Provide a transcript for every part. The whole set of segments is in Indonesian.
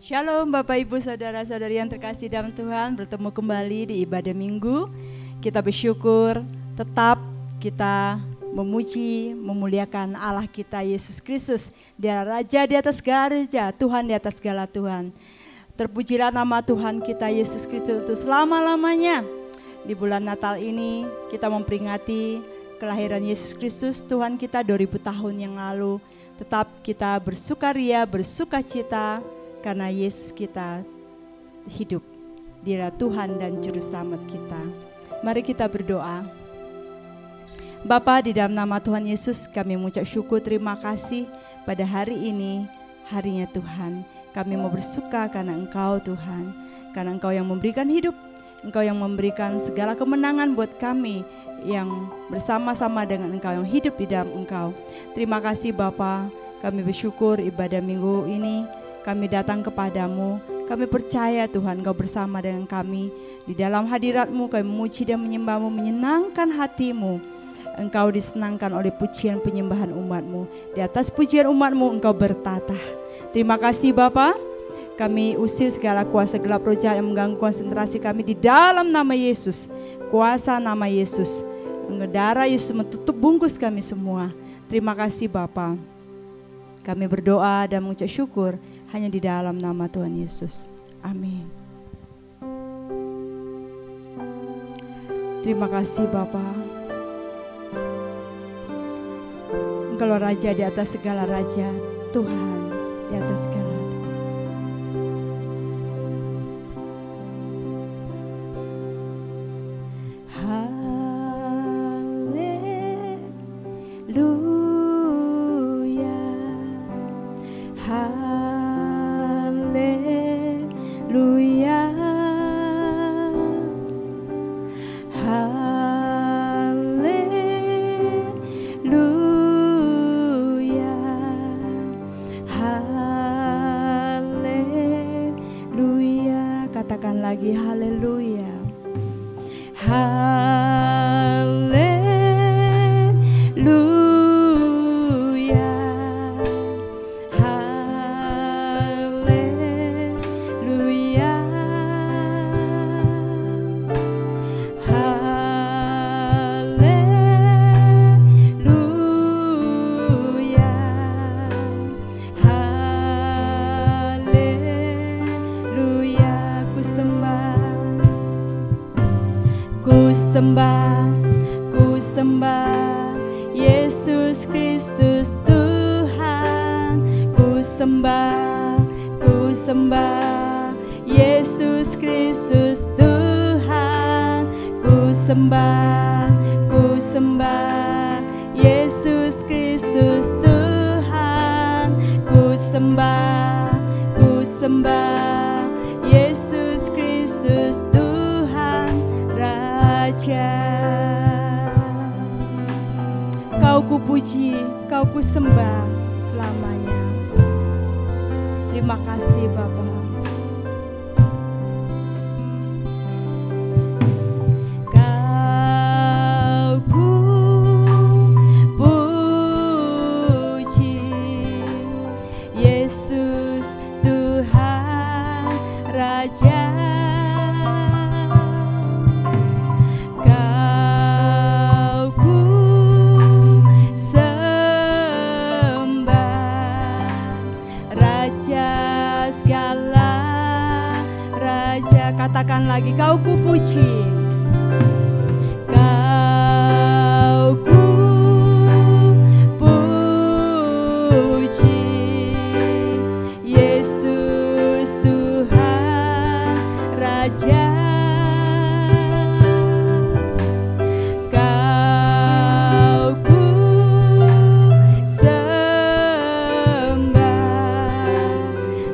Shalom Bapak Ibu Saudara-saudari yang terkasih dalam Tuhan, bertemu kembali di ibadah minggu. Kita bersyukur tetap kita memuji, memuliakan Allah kita Yesus Kristus. Dia Raja di atas segala raja, Tuhan di atas segala Tuhan. Terpujilah nama Tuhan kita Yesus Kristus untuk selama-lamanya. Di bulan Natal ini kita memperingati kelahiran Yesus Kristus Tuhan kita 2000 tahun yang lalu. Tetap kita bersukaria, bersukacita karena Yesus kita hidup. Dia Tuhan dan Juru Selamat kita. Mari kita berdoa. Bapa, di dalam nama Tuhan Yesus kami mengucap syukur, terima kasih pada hari ini, harinya Tuhan. Kami mau bersuka karena Engkau Tuhan, karena Engkau yang memberikan hidup, Engkau yang memberikan segala kemenangan buat kami yang bersama-sama dengan Engkau, yang hidup di dalam Engkau. Terima kasih Bapa, kami bersyukur ibadah minggu ini kami datang kepadamu, kami percaya Tuhan Engkau bersama dengan kami. Di dalam hadirat-Mu kami memuji dan menyembah-Mu, menyenangkan hati-Mu. Engkau disenangkan oleh pujian penyembahan umat-Mu. Di atas pujian umat-Mu Engkau bertata. Terima kasih Bapa, kami usir segala kuasa gelap roh jahat yang mengganggu konsentrasi kami di dalam nama Yesus. Kuasa nama Yesus, darah Yesus menutup bungkus kami semua. Terima kasih Bapa. Kami berdoa dan mengucap syukur hanya di dalam nama Tuhan Yesus. Amin. Terima kasih Bapa. Engkau Raja di atas segala raja, Tuhan di atas segala Tuhan. Ku sembah Yesus Kristus Tuhan. Ku sembah Yesus Kristus Tuhan. Ku sembah Yesus Kristus Tuhan. Ku sembah Yesus Kristus Tuhan Raja. Kau kupuji, Kau kusembah selamanya. Terima kasih Bapa. Kau kupuji, Yesus Tuhan Raja. Katakan lagi, kau kupuji, kau kupuji, Yesus Tuhan Raja. Kau kusembah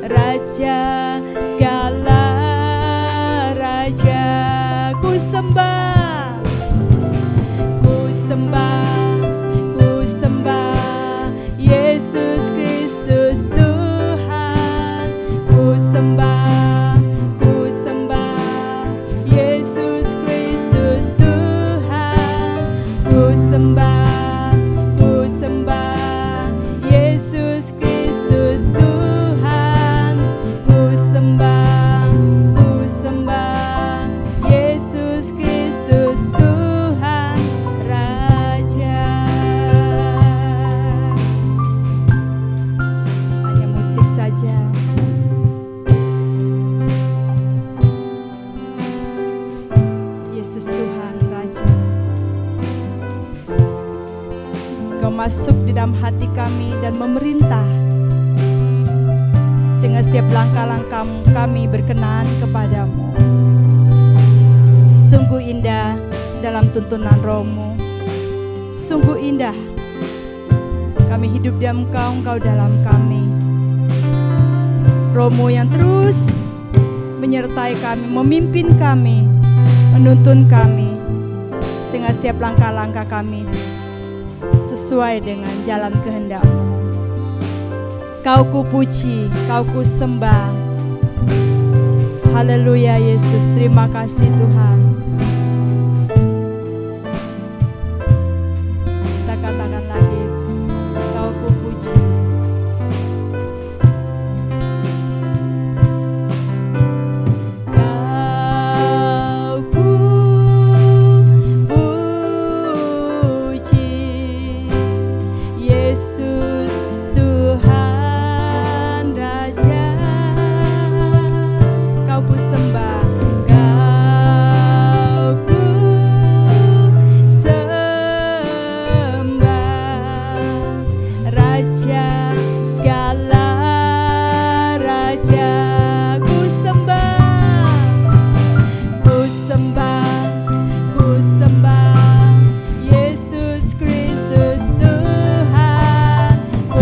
Raja segala raja. masuk di dalam hati kami dan memerintah, sehingga setiap langkah-langkah kami berkenan kepadamu. Sungguh indah dalam tuntunan Roh-Mu, sungguh indah kami hidup di dalam Engkau, Engkau dalam kami. Roh-Mu yang terus menyertai kami, memimpin kami, menuntun kami, sehingga setiap langkah-langkah kami sesuai dengan jalan kehendak-Mu. Kau ku puji, Kau ku sembah. Haleluya Yesus, terima kasih Tuhan. Kita katakan lagi, Kau ku puji. Kau ku puji, Yesus Tuhan Raja. Kau ku sembah, Kau ku sembah, Raja segala raja. Ku sembah, ku sembah, ku sembah, Yesus Kristus Tuhan. Ku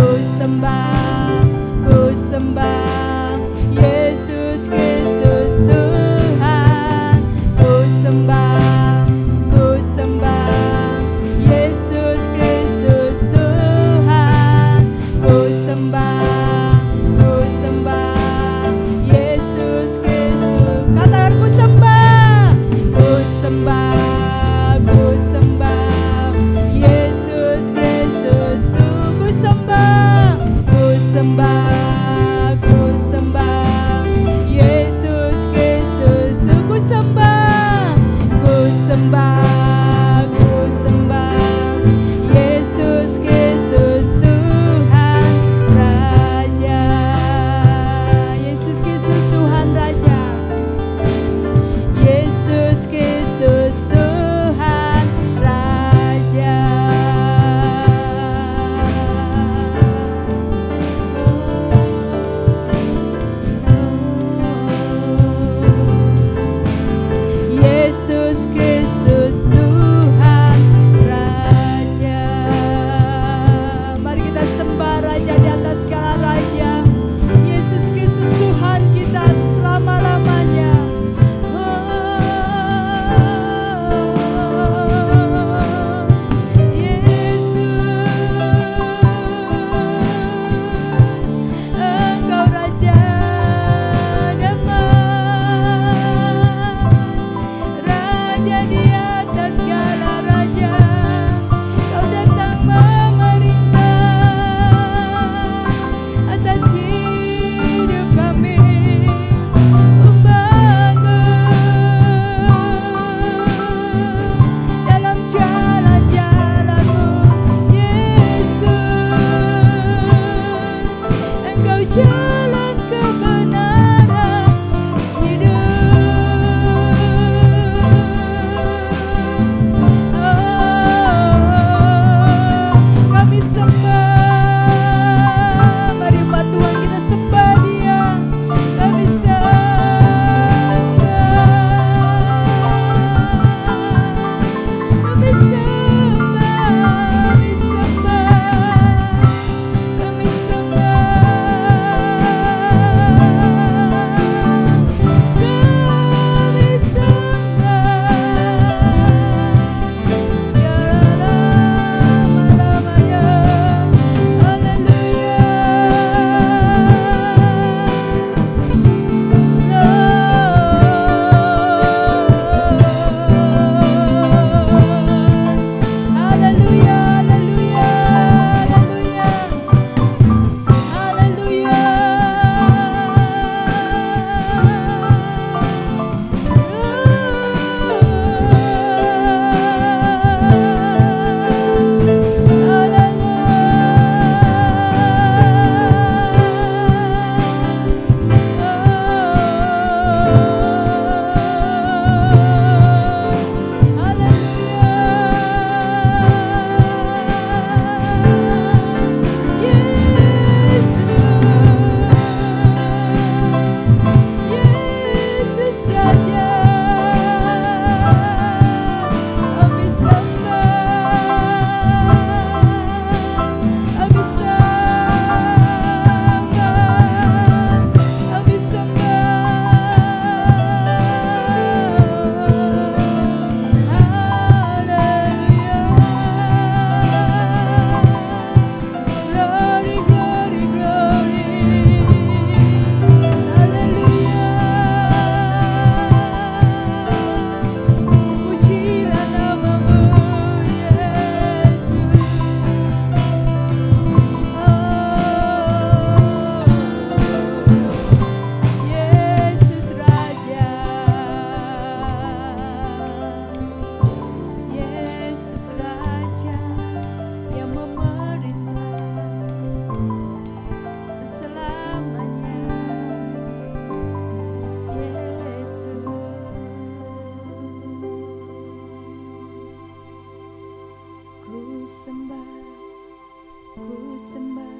ku sembah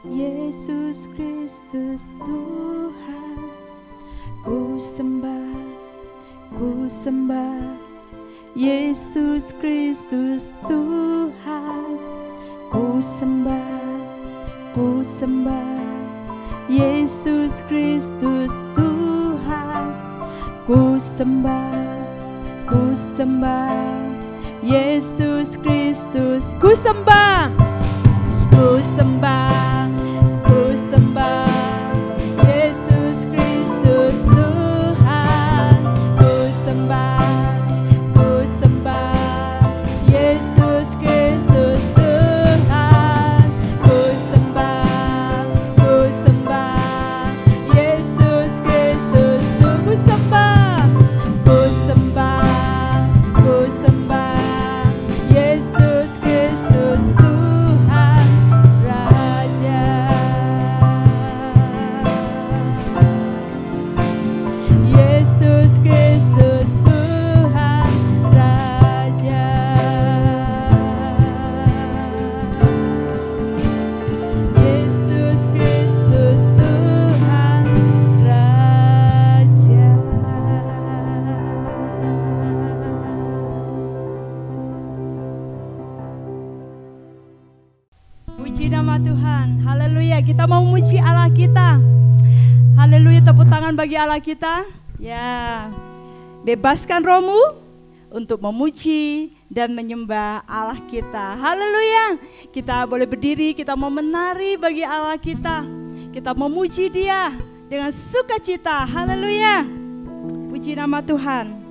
Yesus Kristus Tuhan. Ku sembah Yesus Kristus Tuhan. Ku sembah Yesus Kristus Tuhan. Ku sembah Yesus Kristus. Ku sembah Yesus Kristus Tuhan. Ku sembah Yesus Kristus Tuhan. Ku sembah Yesus Kristus. Ku sembah Yesus Kristus Tuhan Raja. Yesus Kristus Tuhan Raja. Yesus Kristus Tuhan Raja. Puji nama Tuhan. Haleluya. Kita mau memuji Allah kita. Haleluya. Tepuk tangan bagi Allah kita. Ya. Bebaskan rohmu untuk memuji dan menyembah Allah kita. Haleluya. Kita boleh berdiri, kita mau menari bagi Allah kita. Kita memuji Dia dengan sukacita. Haleluya. Puji nama Tuhan.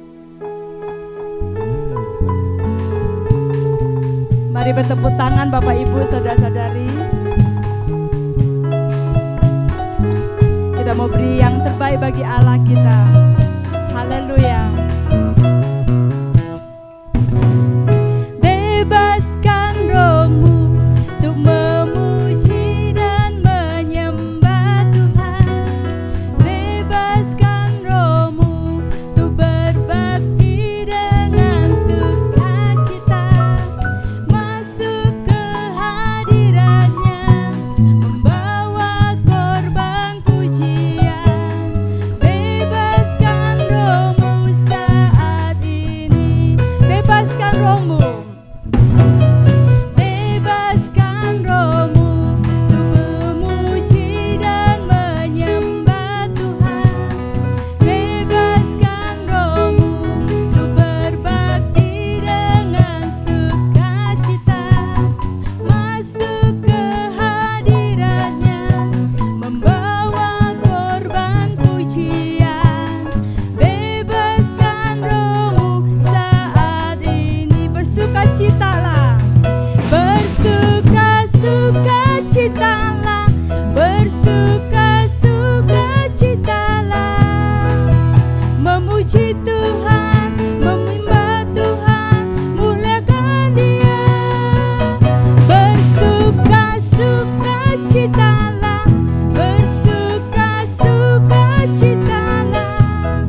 Mari bertepuk tangan Bapak Ibu Saudara-saudari. Kita mau beri yang terbaik bagi Allah kita. Haleluya. Bebaskan rohmu untuk memuji dan menyembah Tuhan. Bebaskan rohmu untuk berbakti dengan sukacita. Masuk ke hadiratnya, membawa korban pujian. Bebaskan rohmu saat ini. Bebaskan rohmu. Bebaskan rohmu untuk memuji dan menyembah Tuhan. Bebaskan rohmu untuk berbakti dengan sukacita. Masuk ke hadiratnya, membawa korban pujian. Bebaskan rohmu saat ini. Bersukacitalah, bersukacitalah, bersukacitalah. Memuji Tuhan, menyembah Tuhan, muliakan Dia. Bersukacitalah, bersukacitalah.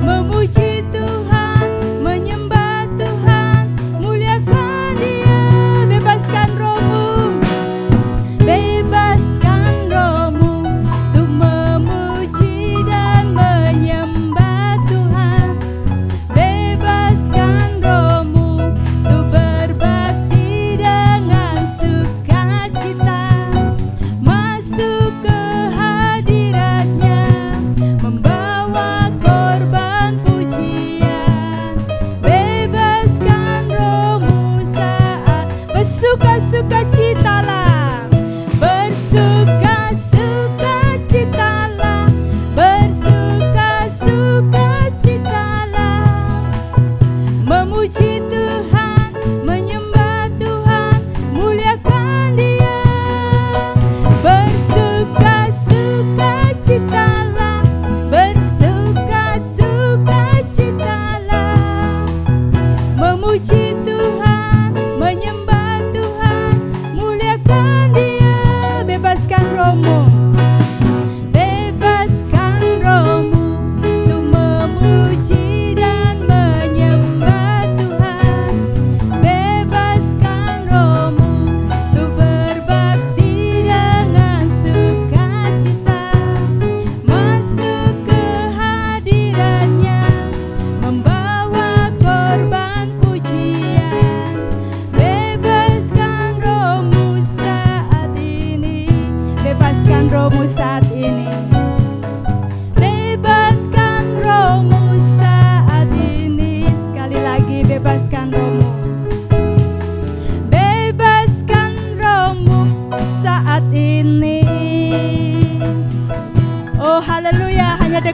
Memuji Tuhan, menyembah Tuhan, muliakan Dia. Bebaskan rohmu, bebaskan rohmu untuk memuji dan menyembah Tuhan. Bebaskan rohmu untuk berbakti dengan sukacita. Masuk ke hadiratnya, membawa korban pujian. Bebaskan rohmu saat bersukacitalah, bersukacitalah, bersukacitalah. Memuji Tuhan, menyembah Tuhan, muliakan Dia. Bersukacitalah, bersukacitalah. Memuji Tuhan, menyembah Tuhan, muliakan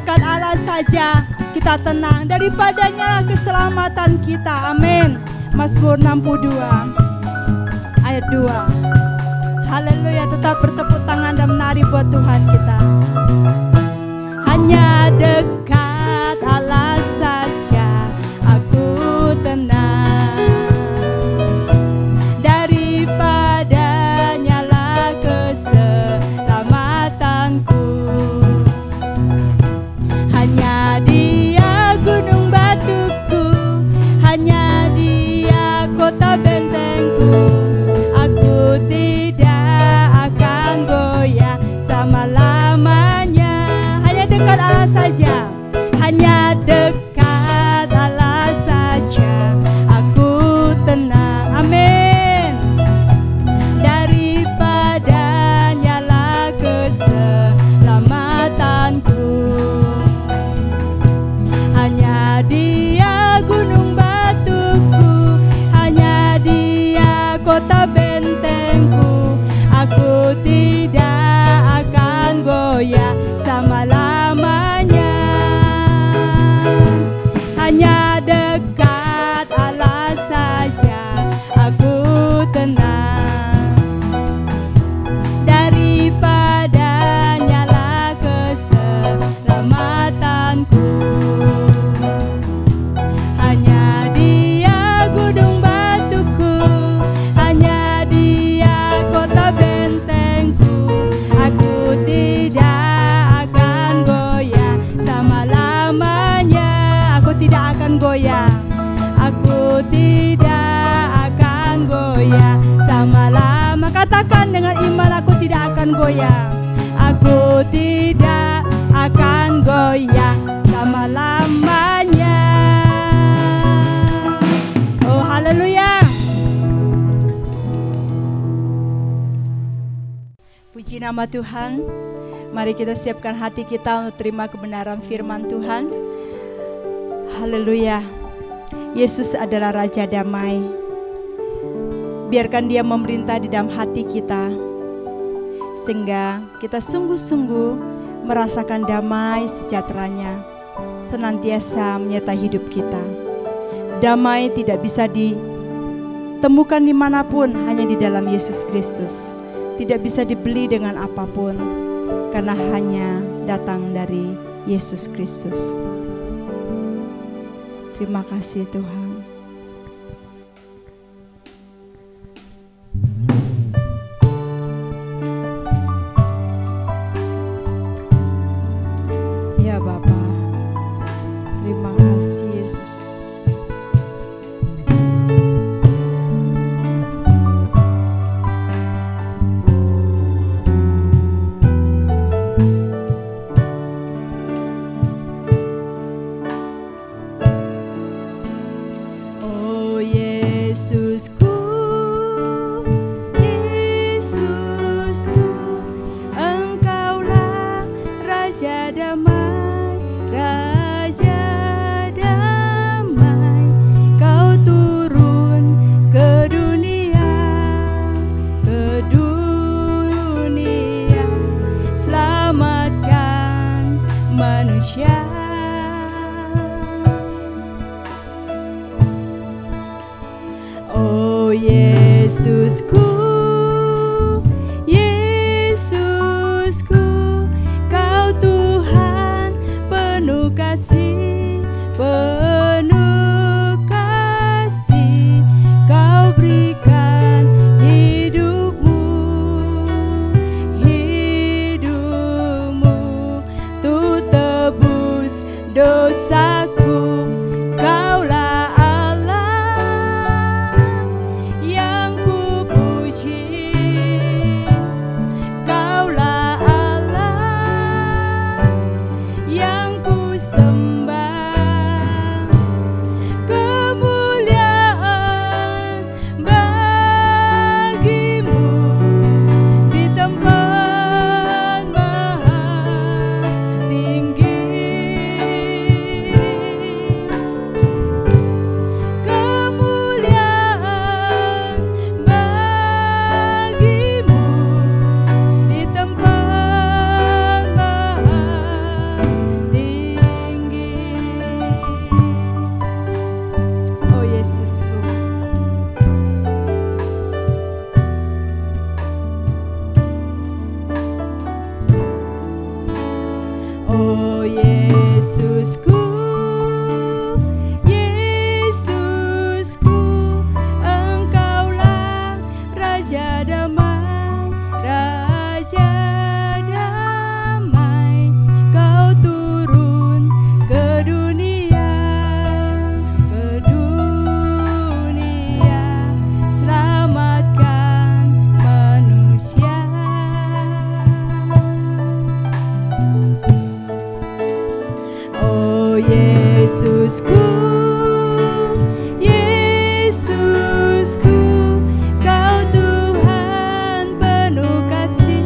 dekat Allah saja kita tenang, daripadanya keselamatan kita. Amin. Mazmur 62 ayat 2. Haleluya. Tetap bertepuk tangan dan menari buat Tuhan kita. Hanya dekat Allah saja aku tenang, daripadanya lah keselamatanku. Hanya Dia gunung batuku, hanya Dia kota bentengku. Aku tidak akan goyah selama-lamanya. Hanya dekat Allah saja, hanya dekat Allah saja aku tenang. Amin. Daripadanya lah keselamatanku. Hanya Dia gunung batuku, hanya Dia kota bentengku. Aku tidak akan goyah selama-lamanya. Hanya dekat Allah saja aku tenang, daripadanya lah keselamatanku. Hanya Dia gunung batuku, hanya Dia kota bentengku. Aku tidak akan goyah selama-lamanya. Aku tidak akan goyah, aku tidak akan goyah selama-lama. Katakan dengan iman, aku tidak akan goyah, aku tidak akan goyah selama-lamanya. Oh haleluya. Puji nama Tuhan. Mari kita siapkan hati kita untuk terima kebenaran firman Tuhan. Haleluya. Yesus adalah Raja Damai. Biarkan Dia memerintah di dalam hati kita, sehingga kita sungguh-sungguh merasakan damai sejahteranya senantiasa menyertai hidup kita. Damai tidak bisa ditemukan dimanapun, hanya di dalam Yesus Kristus. Tidak bisa dibeli dengan apapun, karena hanya datang dari Yesus Kristus. Terima kasih Tuhan. Ya Bapa, terima kasih Yesus. Yesusku, Yesusku, Engkaulah Raja damai, Raja damai. Kau turun ke dunia, selamatkan manusia. Oh Yesusku, Yesusku, Kau Tuhan penuh kasih,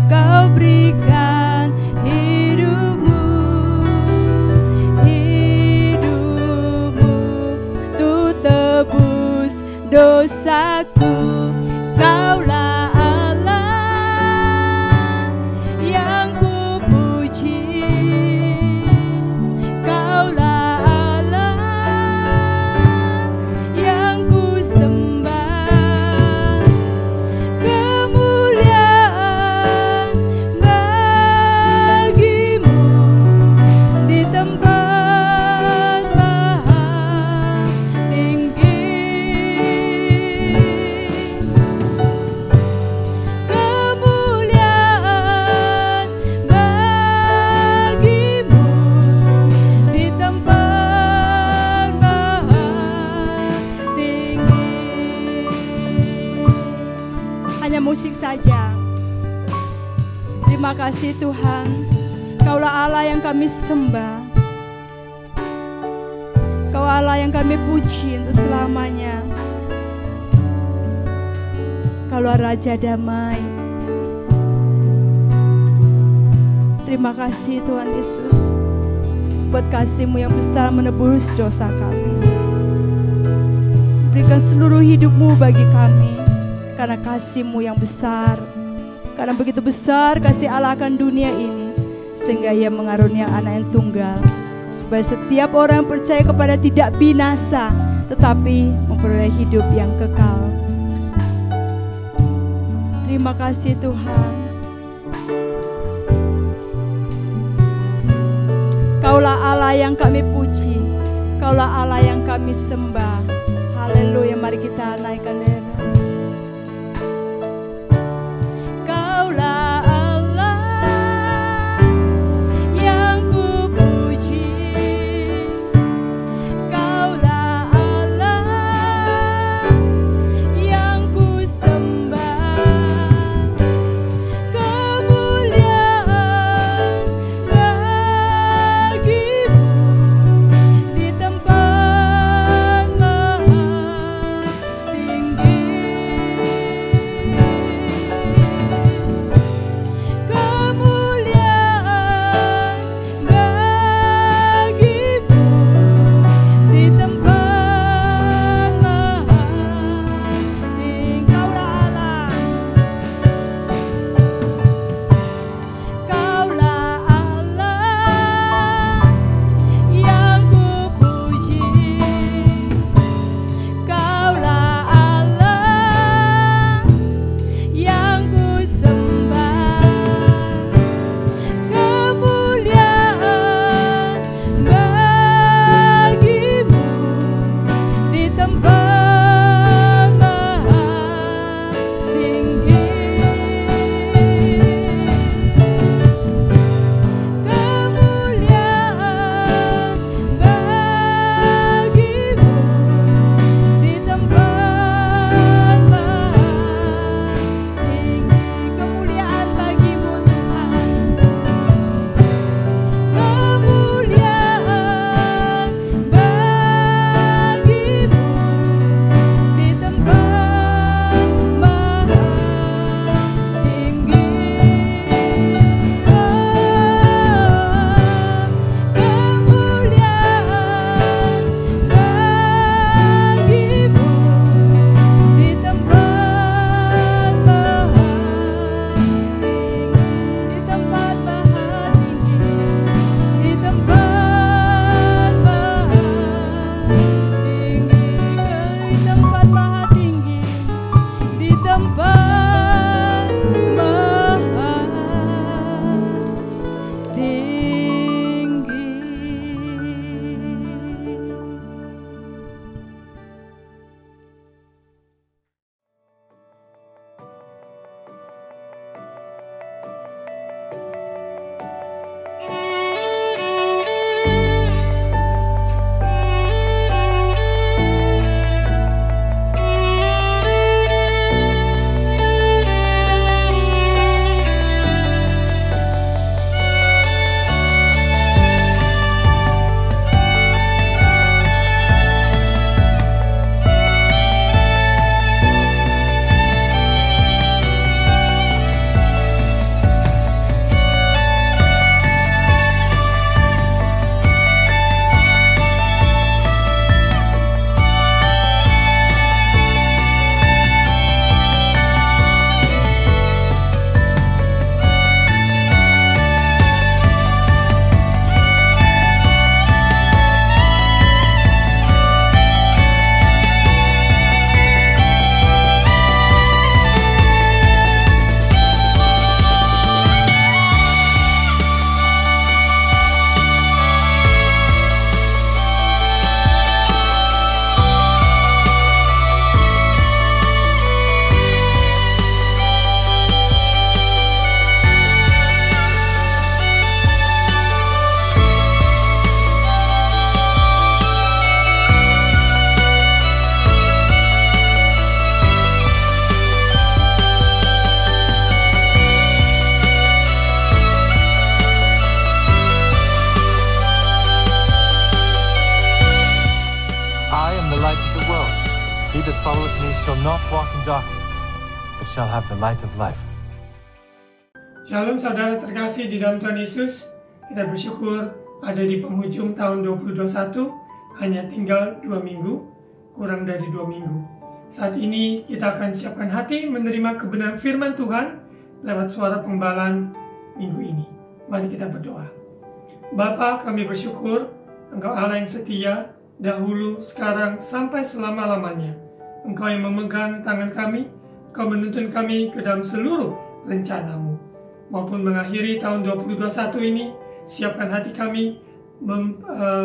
Kau berikan hidupmu untuk tebus dosaku. Kaulah Allah yang kupuji, Kaulah Allah yang kusembah. Kemuliaan bagimu di tempat maha tinggi. Kemuliaan bagimu di tempat maha tinggi. Hanya musik saja. Terima kasih Tuhan, Kaulah Allah yang kami sembah, Kau Allah yang kami puji untuk selamanya. Kaulah Raja damai. Terima kasih Tuhan Yesus, buat kasih-Mu yang besar menebus dosa kami. Berikan seluruh hidup-Mu bagi kami, karena kasih-Mu yang besar. Karena begitu besar kasih Allah akan dunia ini, sehingga Ia mengaruniakan anak yang tunggal, supaya setiap orang yang percaya kepada tidak binasa, tetapi memperoleh hidup yang kekal. Terima kasih Tuhan. Kaulah Allah yang kami puji, Kaulah Allah yang kami sembah. Haleluya, mari kita naikkan diri. Kaulah Allah yang kupuji, Kaulah Allah yang kusembah. Kemuliaan bagimu di tempat maha tinggi. He that followeth me shall not walk in darkness, but shall have the light of life. Shalom saudara terkasih di dalam Tuhan Yesus. Kita bersyukur ada di penghujung tahun 2021, hanya tinggal 2 minggu, kurang dari 2 minggu. Saat ini kita akan siapkan hati menerima kebenaran firman Tuhan lewat suara pengbalan minggu ini. Mari kita berdoa. Bapa, kami bersyukur Engkau Allah yang setia, dahulu, sekarang, sampai selama-lamanya. Engkau yang memegang tangan kami, Engkau menuntun kami ke dalam seluruh rencana-Mu. Maupun mengakhiri tahun 2021 ini, siapkan hati kami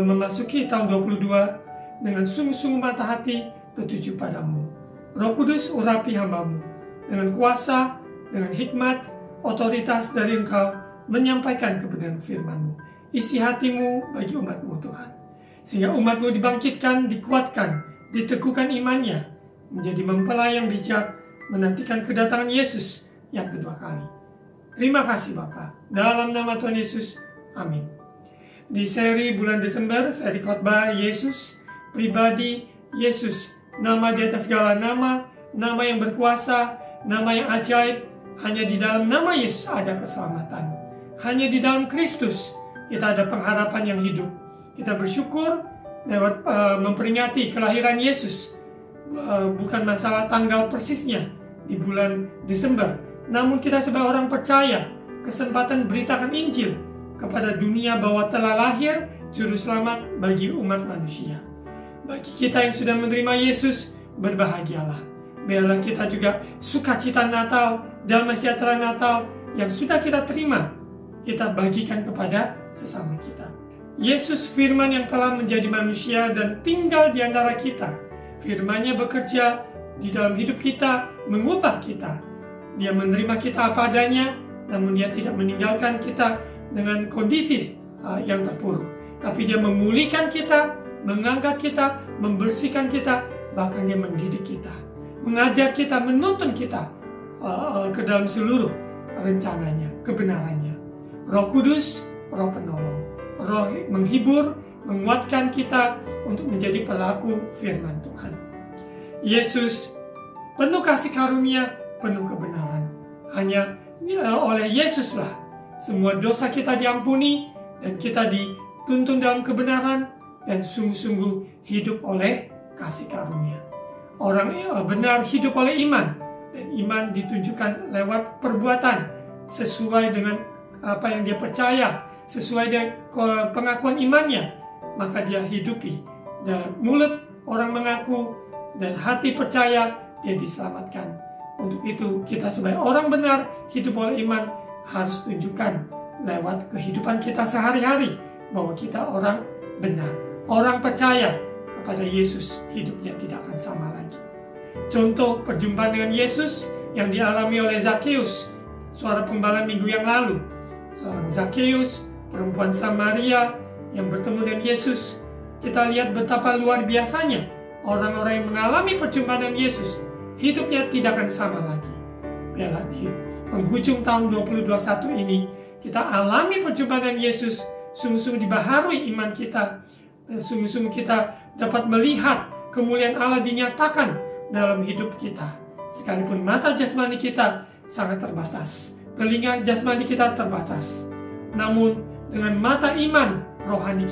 memasuki tahun 2022 dengan sungguh-sungguh mata hati tertuju padamu. Roh Kudus urapi hamba-Mu dengan kuasa, dengan hikmat, otoritas dari Engkau menyampaikan kebenaran firman-Mu. Isi hatimu bagi umat-Mu Tuhan. Sehingga umat-Mu dibangkitkan, dikuatkan, diteguhkan imannya, menjadi mempelai yang bijak, menantikan kedatangan Yesus yang kedua kali. Terima kasih Bapa. Dalam nama Tuhan Yesus, amin. Di seri bulan Desember, seri khotbah Yesus, pribadi Yesus, nama di atas segala nama, nama yang berkuasa, nama yang ajaib. Hanya di dalam nama Yesus ada keselamatan. Hanya di dalam Kristus kita ada pengharapan yang hidup. Kita bersyukur lewat memperingati kelahiran Yesus. Bukan masalah tanggal persisnya di bulan Desember, namun kita sebagai orang percaya kesempatan beritakan Injil kepada dunia bahwa telah lahir juru selamat bagi umat manusia. Bagi kita yang sudah menerima Yesus, berbahagialah. Biarlah kita juga sukacita Natal, damai sejahtera Natal yang sudah kita terima, kita bagikan kepada sesama kita. Yesus firman yang telah menjadi manusia dan tinggal di antara kita. Firman-Nya bekerja di dalam hidup kita, mengubah kita. Dia menerima kita apa adanya, namun Dia tidak meninggalkan kita dengan kondisi yang terpuruk. Tapi Dia memulihkan kita, mengangkat kita, membersihkan kita, bahkan Dia mendidik kita, mengajar kita, menuntun kita ke dalam seluruh rencananya, kebenarannya. Roh Kudus, Roh penolong, Roh menghibur, menguatkan kita untuk menjadi pelaku firman Tuhan. Yesus penuh kasih karunia, penuh kebenaran. Hanya oleh Yesuslah semua dosa kita diampuni dan kita dituntun dalam kebenaran dan sungguh-sungguh hidup oleh kasih karunia. Orang benar hidup oleh iman, dan iman ditunjukkan lewat perbuatan sesuai dengan apa yang dia percaya, sesuai dengan pengakuan imannya, maka dia hidupi. Dan mulut orang mengaku dan hati percaya, dia diselamatkan. Untuk itu kita sebagai orang benar hidup oleh iman harus tunjukkan lewat kehidupan kita sehari-hari bahwa kita orang benar, orang percaya kepada Yesus. Hidupnya tidak akan sama lagi. Contoh perjumpaan dengan Yesus yang dialami oleh Zakheus, suara pengbalan minggu yang lalu. Seorang Zakheus, perempuan Samaria yang bertemu dengan Yesus. Kita lihat betapa luar biasanya orang-orang yang mengalami perjumpaan dengan Yesus, hidupnya tidak akan sama lagi. Biarlah di penghujung tahun 2021 ini kita alami perjumpaan dengan Yesus, sungguh-sungguh dibaharui iman kita, sungguh-sungguh kita dapat melihat kemuliaan Allah dinyatakan dalam hidup kita. Sekalipun mata jasmani kita sangat terbatas, telinga jasmani kita terbatas, namun dengan mata iman rohani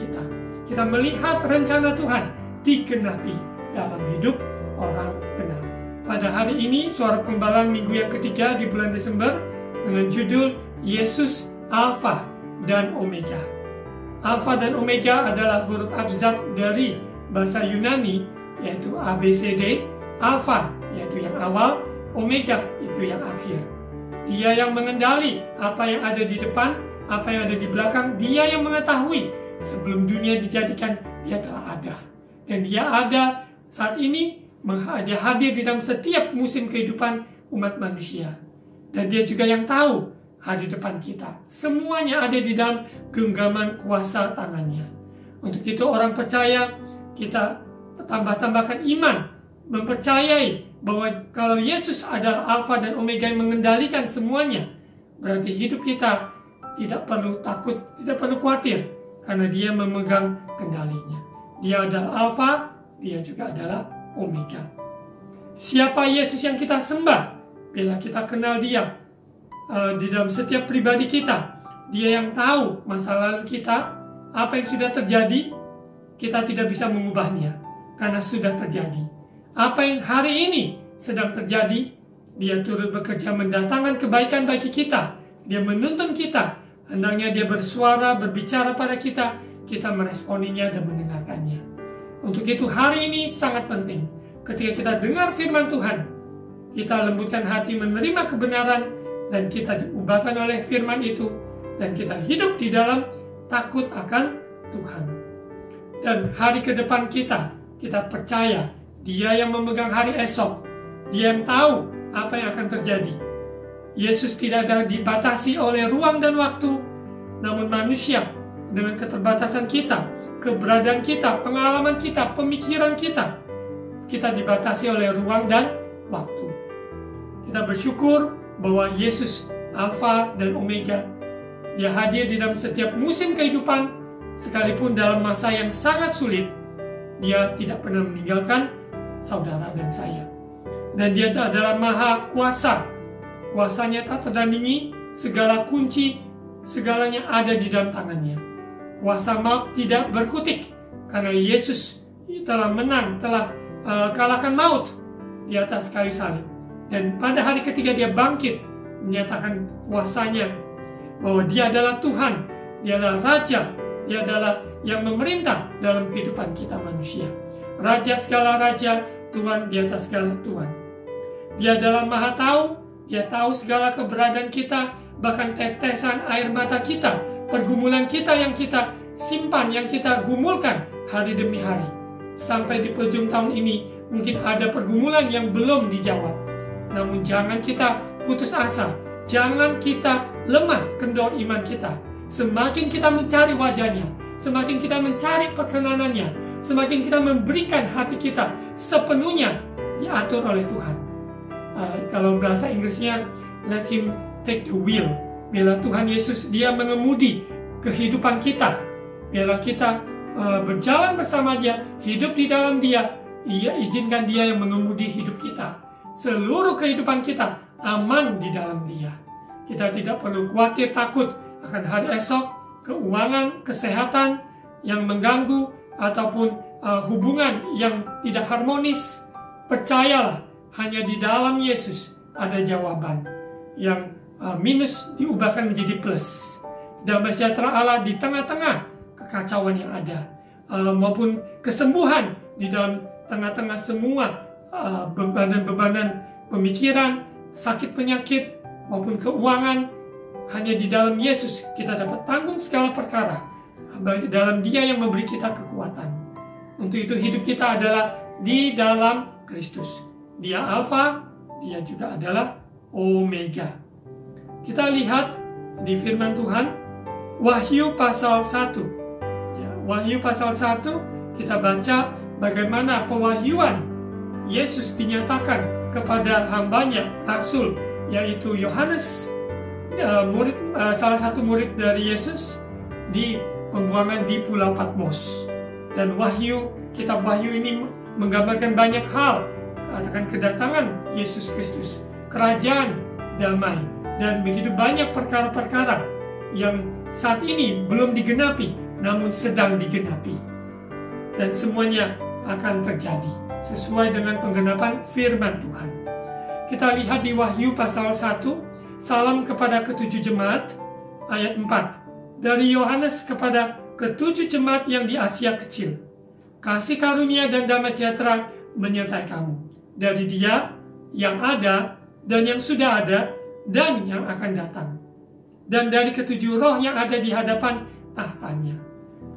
kita melihat rencana Tuhan digenapi dalam hidup orang benar. Pada hari ini suara pengbalan minggu yang ketiga di bulan Desember dengan judul Yesus Alfa dan Omega. Alfa dan Omega adalah huruf abjad dari bahasa Yunani, yaitu ABCD. Alfa yaitu yang awal, Omega itu yang akhir. Dia yang mengendali apa yang ada di depan, apa yang ada di belakang. Dia yang mengetahui sebelum dunia dijadikan, dia telah ada. Dan dia ada saat ini, dia hadir di dalam setiap musim kehidupan umat manusia. Dan dia juga yang tahu ada di depan kita. Semuanya ada di dalam genggaman kuasa tangannya. Untuk itu orang percaya, kita tambah-tambahkan iman, mempercayai bahwa kalau Yesus adalah Alfa dan Omega yang mengendalikan semuanya, berarti hidup kita tidak perlu takut, tidak perlu khawatir, karena Dia memegang kendalinya. Dia adalah Alfa, Dia juga adalah Omega. Siapa Yesus yang kita sembah? Bila kita kenal Dia di dalam setiap pribadi kita, Dia yang tahu masa lalu kita, apa yang sudah terjadi, kita tidak bisa mengubahnya karena sudah terjadi. Apa yang hari ini sedang terjadi, Dia turut bekerja mendatangkan kebaikan bagi kita. Dia menuntun kita. Hendaknya Dia bersuara, berbicara pada kita, kita meresponinya dan mendengarkannya. Untuk itu hari ini sangat penting. Ketika kita dengar firman Tuhan, kita lembutkan hati menerima kebenaran, dan kita diubahkan oleh firman itu, dan kita hidup di dalam takut akan Tuhan. Dan hari ke depan kita percaya Dia yang memegang hari esok. Dia yang tahu apa yang akan terjadi. Yesus tidak dibatasi oleh ruang dan waktu, namun manusia dengan keterbatasan kita, keberadaan kita, pengalaman kita, pemikiran kita dibatasi oleh ruang dan waktu. Kita bersyukur bahwa Yesus Alfa dan Omega. Dia hadir di dalam setiap musim kehidupan, sekalipun dalam masa yang sangat sulit. Dia tidak pernah meninggalkan saudara dan saya. Dan Dia adalah Maha Kuasa. Kuasanya tak terdandingi, segala kunci, segalanya ada di dalam tangannya. Kuasa maut tidak berkutik, karena Yesus telah menang, telah kalahkan maut di atas kayu salib. Dan pada hari ketiga Dia bangkit, menyatakan kuasanya, bahwa Dia adalah Tuhan, Dia adalah Raja, Dia adalah yang memerintah dalam kehidupan kita manusia. Raja segala raja, Tuhan di atas segala Tuhan. Dia adalah Maha Tahu, Dia tahu segala keberadaan kita, bahkan tetesan air mata kita, pergumulan kita yang kita simpan, yang kita gumulkan hari demi hari. Sampai di penghujung tahun ini, mungkin ada pergumulan yang belum dijawab. Namun jangan kita putus asa, jangan kita lemah kendor iman kita. Semakin kita mencari wajahnya, semakin kita mencari perkenanannya, semakin kita memberikan hati kita sepenuhnya diatur oleh Tuhan. Kalau bahasa Inggrisnya, let Him take the wheel. Bila Tuhan Yesus, Dia mengemudi kehidupan kita. Bila kita berjalan bersama Dia, hidup di dalam Dia, izinkan Dia yang mengemudi hidup kita. Seluruh kehidupan kita aman di dalam Dia. Kita tidak perlu khawatir, takut akan hari esok, keuangan, kesehatan yang mengganggu, ataupun hubungan yang tidak harmonis. Percayalah, hanya di dalam Yesus ada jawaban. Yang minus diubahkan menjadi plus. Damai sejahtera Allah di tengah-tengah kekacauan yang ada, maupun kesembuhan di dalam tengah-tengah semua bebanan-bebanan pemikiran, sakit penyakit, maupun keuangan. Hanya di dalam Yesus kita dapat tanggung segala perkara. Dalam Dia yang memberi kita kekuatan. Untuk itu hidup kita adalah di dalam Kristus. Dia Alfa, Dia juga adalah Omega. Kita lihat di firman Tuhan, Wahyu pasal 1. Ya, Wahyu pasal 1, kita baca bagaimana pewahyuan Yesus dinyatakan kepada hambanya, Rasul, yaitu Yohanes, salah satu murid dari Yesus, di pembuangan di Pulau Patmos. Dan kitab Wahyu ini menggambarkan banyak hal, akan kedatangan Yesus Kristus, kerajaan damai, dan begitu banyak perkara-perkara yang saat ini belum digenapi, namun sedang digenapi. Dan semuanya akan terjadi sesuai dengan penggenapan firman Tuhan. Kita lihat di Wahyu pasal 1, salam kepada ketujuh jemaat, ayat 4. Dari Yohanes kepada ketujuh jemaat yang di Asia Kecil. Kasih karunia dan damai sejahtera menyertai kamu. Dari Dia yang ada dan yang sudah ada dan yang akan datang. Dan dari ketujuh roh yang ada di hadapan tahtanya.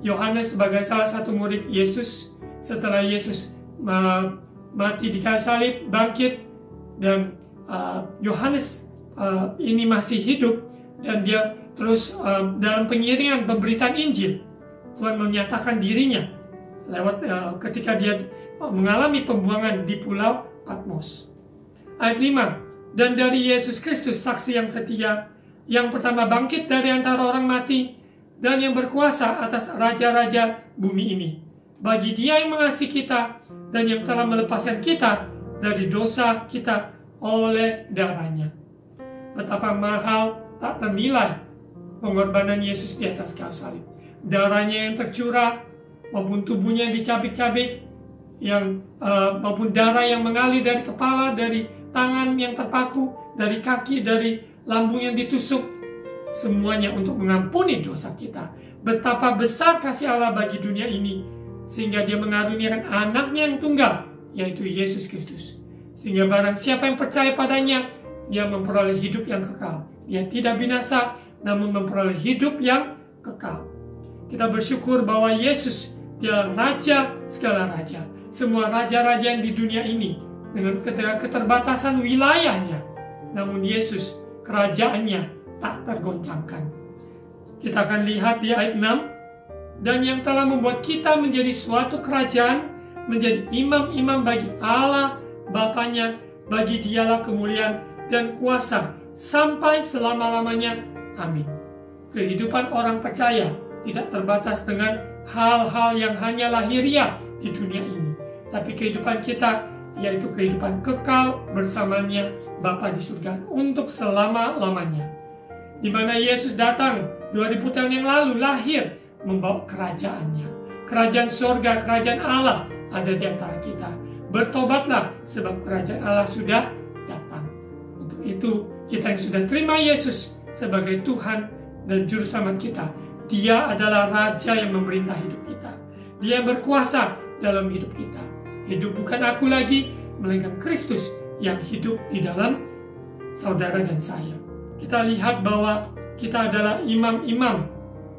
Yohanes sebagai salah satu murid Yesus, setelah Yesus mati di kayu salib, bangkit, dan Yohanes ini masih hidup, dan dia terus dalam pengiringan pemberitaan Injil. Tuhan menyatakan dirinya lewat ketika dia mengalami pembuangan di Pulau Patmos. Ayat 5. Dan dari Yesus Kristus, saksi yang setia, yang pertama bangkit dari antara orang mati, dan yang berkuasa atas raja-raja bumi ini. Bagi Dia yang mengasihi kita, dan yang telah melepaskan kita dari dosa kita oleh darahnya. Betapa mahal tak ternilai pengorbanan Yesus di atas kayu salib. Darahnya yang tercurah maupun tubuhnya yang dicabik-cabik, maupun darah yang mengalir dari kepala, dari tangan yang terpaku, dari kaki, dari lambung yang ditusuk, semuanya untuk mengampuni dosa kita. Betapa besar kasih Allah bagi dunia ini, sehingga dia mengaruniakan anaknya yang tunggal, yaitu Yesus Kristus. Sehingga barang siapa yang percaya padanya, dia memperoleh hidup yang kekal. Dia tidak binasa, namun memperoleh hidup yang kekal. Kita bersyukur bahwa Yesus, dia Raja segala raja. Semua raja-raja yang di dunia ini dengan keterbatasan wilayahnya, namun Yesus kerajaannya tak tergoncangkan. Kita akan lihat di ayat 6, dan yang telah membuat kita menjadi suatu kerajaan, menjadi imam-imam bagi Allah Bapanya, bagi Dialah kemuliaan dan kuasa sampai selama-lamanya. Amin. Kehidupan orang percaya tidak terbatas dengan hal-hal yang hanya lahiriah di dunia ini, tapi kehidupan kita yaitu kehidupan kekal bersamanya Bapa di surga untuk selama-lamanya. Di mana Yesus datang 2000 tahun yang lalu, lahir membawa kerajaannya. Kerajaan surga, kerajaan Allah ada di antara kita. Bertobatlah sebab kerajaan Allah sudah datang. Untuk itu kita yang sudah terima Yesus sebagai Tuhan dan Juru Selamat kita, Dia adalah Raja yang memerintah hidup kita. Dia yang berkuasa dalam hidup kita. Hidup bukan aku lagi, melainkan Kristus yang hidup di dalam saudara dan saya. Kita lihat bahwa kita adalah imam-imam,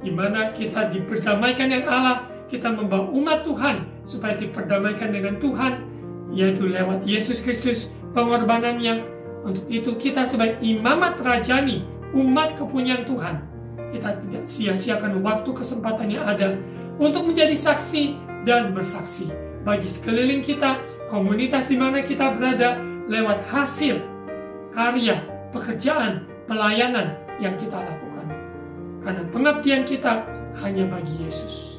di mana kita diperdamaikan dengan Allah. Kita membawa umat Tuhan supaya diperdamaikan dengan Tuhan, yaitu lewat Yesus Kristus, pengorbanannya. Untuk itu kita sebagai imamat rajani, umat kepunyaan Tuhan, kita tidak sia-siakan waktu kesempatan yang ada untuk menjadi saksi dan bersaksi bagi sekeliling kita, komunitas di mana kita berada, lewat hasil karya, pekerjaan, pelayanan yang kita lakukan. Karena pengabdian kita hanya bagi Yesus.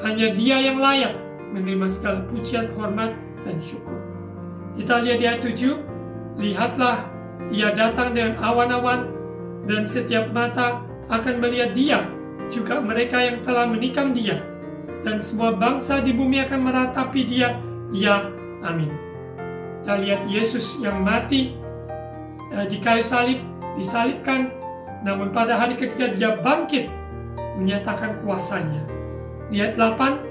Hanya Dia yang layak menerima segala pujian, hormat, dan syukur. Kita lihat di ayat 7, lihatlah, Ia datang dengan awan-awan, dan setiap mata akan melihat Dia, juga mereka yang telah menikam Dia, dan semua bangsa di bumi akan meratapi Dia. Ya, amin. Kita lihat Yesus yang mati di kayu salib, disalibkan, namun pada hari ketiga Dia bangkit, menyatakan kuasanya. Di ayat 8,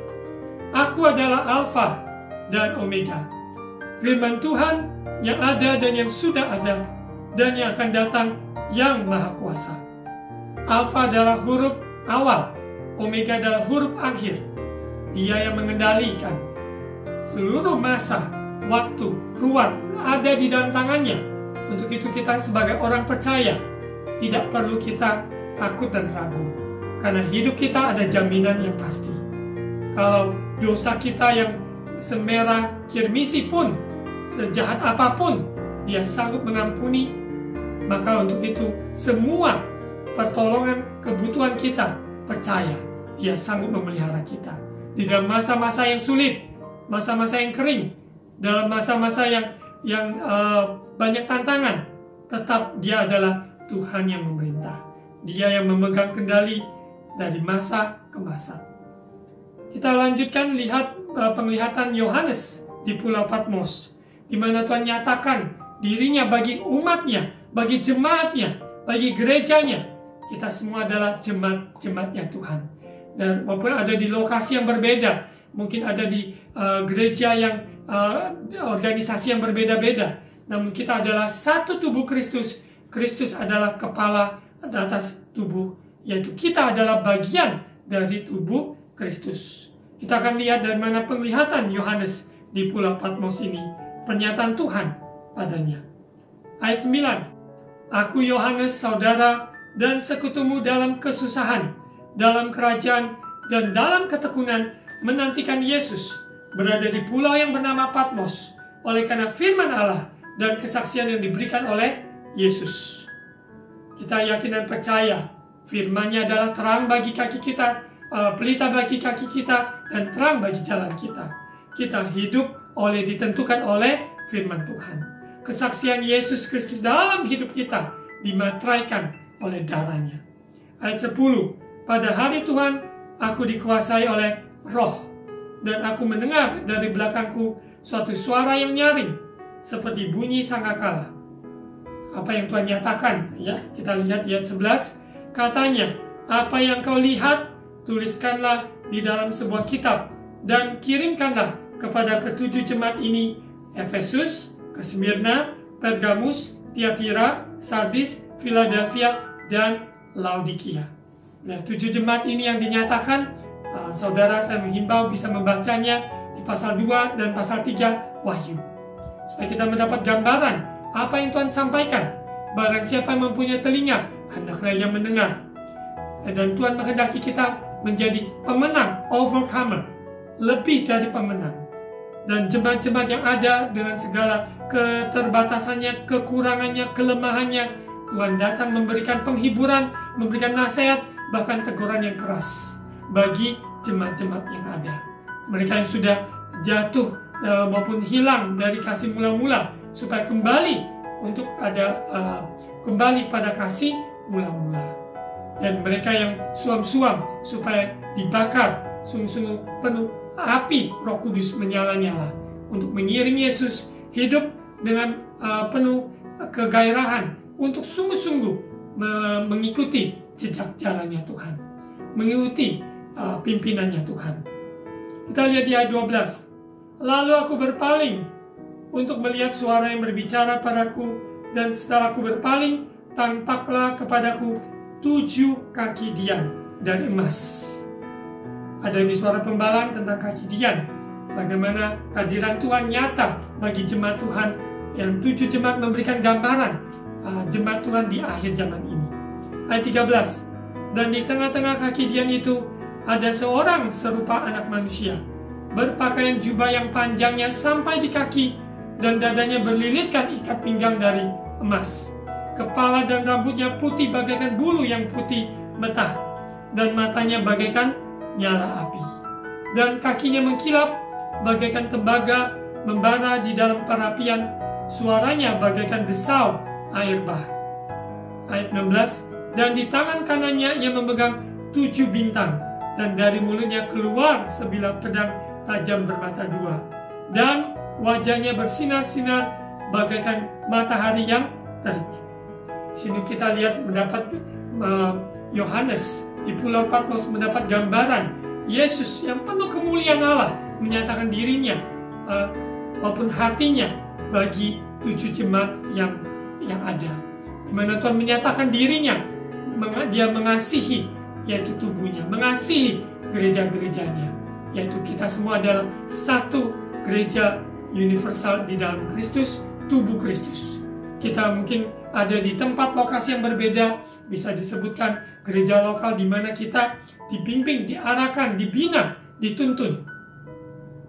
Aku adalah Alfa dan Omega, firman Tuhan yang ada dan yang sudah ada, dan yang akan datang, yang Maha Kuasa. Alfa adalah huruf awal, Omega adalah huruf akhir. Dia yang mengendalikan seluruh masa, waktu, ruang ada di dalam tangannya. Untuk itu kita sebagai orang percaya tidak perlu kita takut dan ragu, karena hidup kita ada jaminan yang pasti. Kalau dosa kita yang semerah kirmisi pun, sejahat apapun, Dia sanggup mengampuni. Maka untuk itu semua pertolongan kebutuhan kita, percaya Dia sanggup memelihara kita. Di dalam masa-masa yang sulit, masa-masa yang kering, dalam masa-masa yang banyak tantangan, tetap Dia adalah Tuhan yang memerintah. Dia yang memegang kendali dari masa ke masa. Kita lanjutkan lihat penglihatan Yohanes di Pulau Patmos, di mana Tuhan nyatakan dirinya bagi umatnya, bagi jemaatnya, bagi gerejanya. Kita semua adalah jemaat-jemaatnya Tuhan. Dan walaupun ada di lokasi yang berbeda, mungkin ada di gereja yang organisasi yang berbeda-beda, namun kita adalah satu tubuh Kristus. Kristus adalah kepala atas tubuh, yaitu kita adalah bagian dari tubuh Kristus. Kita akan lihat dari mana penglihatan Yohanes di Pulau Patmos ini, pernyataan Tuhan padanya. Ayat 9, Aku Yohanes, saudara dan sekutumu dalam kesusahan, dalam kerajaan, dan dalam ketekunan, menantikan Yesus, berada di pulau yang bernama Patmos, oleh karena firman Allah dan kesaksian yang diberikan oleh Yesus. Kita yakin dan percaya firman-Nya adalah terang bagi kaki kita, pelita bagi kaki kita, dan terang bagi jalan kita. Kita hidup ditentukan oleh firman Tuhan. Kesaksian Yesus Kristus dalam hidup kita dimateraikan oleh darahnya. Ayat 10, pada hari Tuhan aku dikuasai oleh Roh, dan aku mendengar dari belakangku suatu suara yang nyaring seperti bunyi sangkakala. Apa yang Tuhan nyatakan? Ya, kita lihat ayat 11. Katanya, apa yang kau lihat, tuliskanlah di dalam sebuah kitab dan kirimkanlah kepada ketujuh jemaat ini: Efesus, Smyrna, Pergamus, Tiatira, Sardis, Philadelphia, dan Laodikia. Nah, 7 jemaat ini yang dinyatakan, saudara, saya menghimbau bisa membacanya di pasal 2 dan pasal 3 Wahyu, supaya kita mendapat gambaran apa yang Tuhan sampaikan. Barang siapa yang mempunyai telinga, hendaklah ia mendengar. Dan Tuhan menghendaki kita menjadi pemenang, overcomer, lebih dari pemenang. Dan jemaat-jemaat yang ada dengan segala keterbatasannya, kekurangannya, kelemahannya, Tuhan datang memberikan penghiburan, memberikan nasihat, bahkan teguran yang keras bagi jemaat-jemaat yang ada. Mereka yang sudah jatuh maupun hilang dari kasih mula-mula, supaya kembali untuk kembali pada kasih mula-mula. Dan mereka yang suam-suam supaya dibakar sungguh-sungguh penuh api Roh Kudus menyala-nyala untuk mengiring Yesus hidup dengan penuh kegairahan untuk sungguh-sungguh mengikuti jejak jalannya Tuhan, mengikuti pimpinannya Tuhan. Kita lihat di ayat 12. Lalu aku berpaling untuk melihat suara yang berbicara padaku, dan setelah aku berpaling, tampaklah kepadaku 7 kaki dian dari emas. Ada di suara pembalaan tentang kaki dian, bagaimana kehadiran Tuhan nyata bagi jemaat Tuhan, yang 7 jemaat memberikan gambaran jemaat Tuhan di akhir zaman ini. Ayat 13. Dan di tengah-tengah kaki dian itu ada seorang serupa anak manusia, berpakaian jubah yang panjangnya sampai di kaki, dan dadanya berlilitkan ikat pinggang dari emas. Kepala dan rambutnya putih bagaikan bulu yang putih metah, dan matanya bagaikan nyala api, dan kakinya mengkilap bagaikan tembaga membara di dalam perapian. Suaranya bagaikan desau air bah. Ayat 16. Dan di tangan kanannya ia memegang 7 bintang, dan dari mulutnya keluar sebilah pedang tajam bermata 2, dan wajahnya bersinar-sinar bagaikan matahari yang terik. Sini kita lihat mendapat Yohanes di Pulau Patmos mendapat gambaran Yesus yang penuh kemuliaan Allah menyatakan dirinya maupun hatinya bagi 7 jemaat yang ada, di mana Tuhan menyatakan dirinya, dia mengasihi, yaitu tubuhnya, mengasihi gereja-gerejanya, yaitu kita semua adalah satu gereja universal di dalam Kristus, tubuh Kristus. Kita mungkin ada di tempat lokasi yang berbeda, bisa disebutkan gereja lokal di mana kita dibimbing, diarahkan, dibina, dituntun.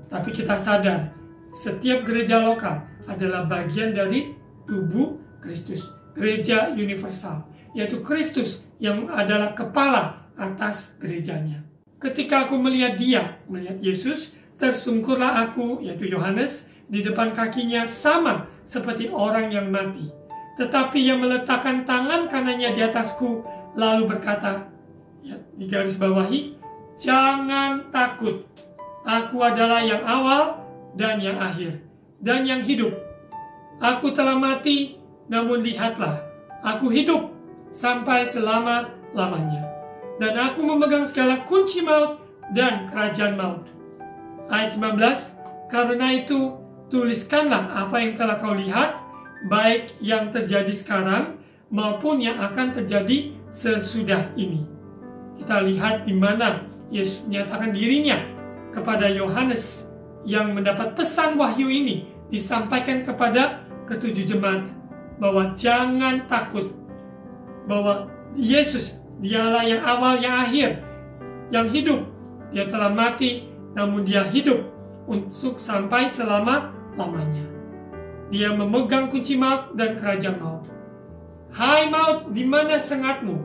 Tapi kita sadar, setiap gereja lokal adalah bagian dari tubuh Kristus, gereja universal, yaitu Kristus yang adalah kepala atas gerejanya. Ketika aku melihat melihat Yesus, tersungkurlah aku, yaitu Yohanes, di depan kakinya sama seperti orang yang mati. Tetapi ia meletakkan tangan kanannya di atasku, lalu berkata, ya, di garis bawahi, jangan takut, aku adalah yang awal dan yang akhir, dan yang hidup. Aku telah mati, namun lihatlah, aku hidup sampai selama-lamanya, dan aku memegang segala kunci maut dan kerajaan maut. Ayat 19, karena itu tuliskanlah apa yang telah kau lihat, baik yang terjadi sekarang maupun yang akan terjadi sesudah ini. Kita lihat di mana Yesus menyatakan dirinya kepada Yohanes yang mendapat pesan wahyu ini disampaikan kepada ketujuh jemaat, bahwa jangan takut, bahwa Yesus dialah yang awal, yang akhir, yang hidup. Dia telah mati, namun dia hidup untuk sampai selama-lamanya. Dia memegang kunci maut dan kerajaan maut. Hai maut, di mana sengatmu?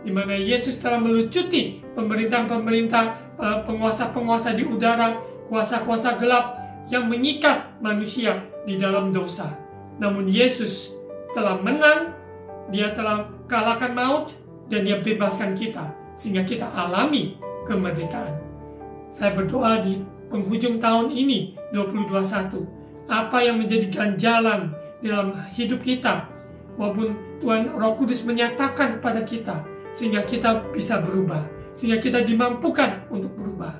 Di mana Yesus telah melucuti pemerintah-pemerintah, penguasa-penguasa di udara, kuasa-kuasa gelap yang mengikat manusia di dalam dosa. Namun Yesus telah menang, dia telah kalahkan maut, dan dia bebaskan kita, sehingga kita alami kemerdekaan. Saya berdoa di penghujung tahun ini, 2021, apa yang menjadi ganjalan dalam hidup kita, maupun Tuhan Roh Kudus menyatakan kepada kita, sehingga kita bisa berubah, sehingga kita dimampukan untuk berubah.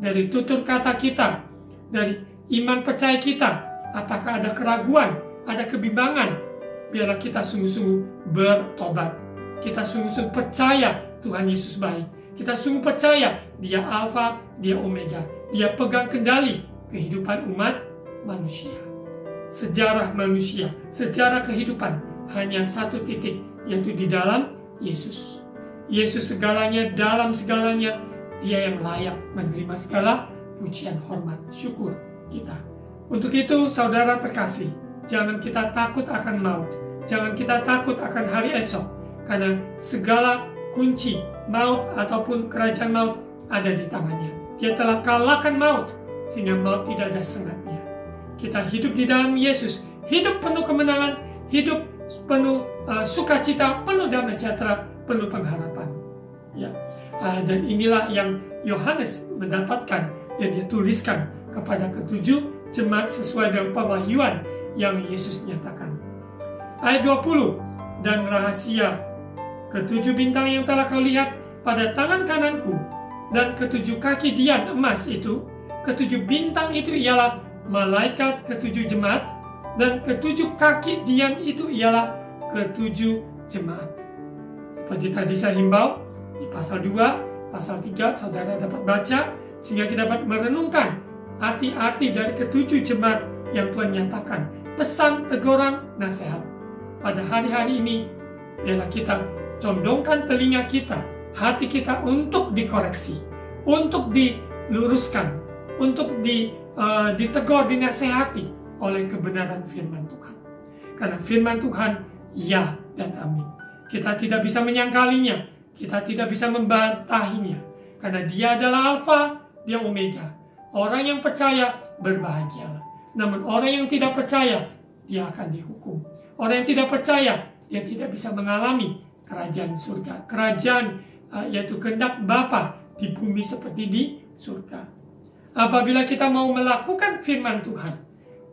Dari tutur kata kita, dari iman percaya kita, apakah ada keraguan, ada kebimbangan, biarlah kita sungguh-sungguh bertobat. Kita sungguh-sungguh percaya Tuhan Yesus baik. Kita sungguh percaya dia Alfa, dia Omega. Dia pegang kendali kehidupan umat manusia. Sejarah manusia, sejarah kehidupan hanya satu titik, yaitu di dalam Yesus. Yesus segalanya, dalam segalanya, dia yang layak menerima segala pujian, hormat, syukur kita. Untuk itu, saudara terkasih, jangan kita takut akan maut. Jangan kita takut akan hari esok. Karena segala kunci maut ataupun kerajaan maut ada di tangannya. Dia telah kalahkan maut, sehingga maut tidak ada sengatnya. Kita hidup di dalam Yesus, hidup penuh kemenangan, hidup penuh sukacita, penuh damai sejahtera, penuh pengharapan. Ya, dan inilah yang Yohanes mendapatkan dan dia tuliskan kepada ketujuh jemaat sesuai dengan pewahyuan yang Yesus nyatakan. Ayat 20, dan rahasia ketujuh bintang yang telah kau lihat pada tangan kananku dan ketujuh kaki dian emas itu, ketujuh bintang itu ialah malaikat ketujuh jemaat, dan ketujuh kaki dian itu ialah ketujuh jemaat. Seperti tadi saya himbau, di pasal 2, pasal 3 saudara dapat baca, sehingga kita dapat merenungkan arti-arti dari ketujuh jemaat yang Tuhan nyatakan, pesan, teguran, nasihat. Pada hari-hari ini, biarlah kita condongkan telinga kita, hati kita untuk dikoreksi, untuk diluruskan, untuk ditegur, dinasehati oleh kebenaran firman Tuhan. Karena firman Tuhan, ya dan amin. Kita tidak bisa menyangkalinya, kita tidak bisa membantahinya. Karena dia adalah Alfa, dia Omega. Orang yang percaya berbahagialah. Namun orang yang tidak percaya, dia akan dihukum. Orang yang tidak percaya, dia tidak bisa mengalami kerajaan surga. Kerajaan yaitu kehendak Bapa di bumi seperti di surga. Apabila kita mau melakukan firman Tuhan,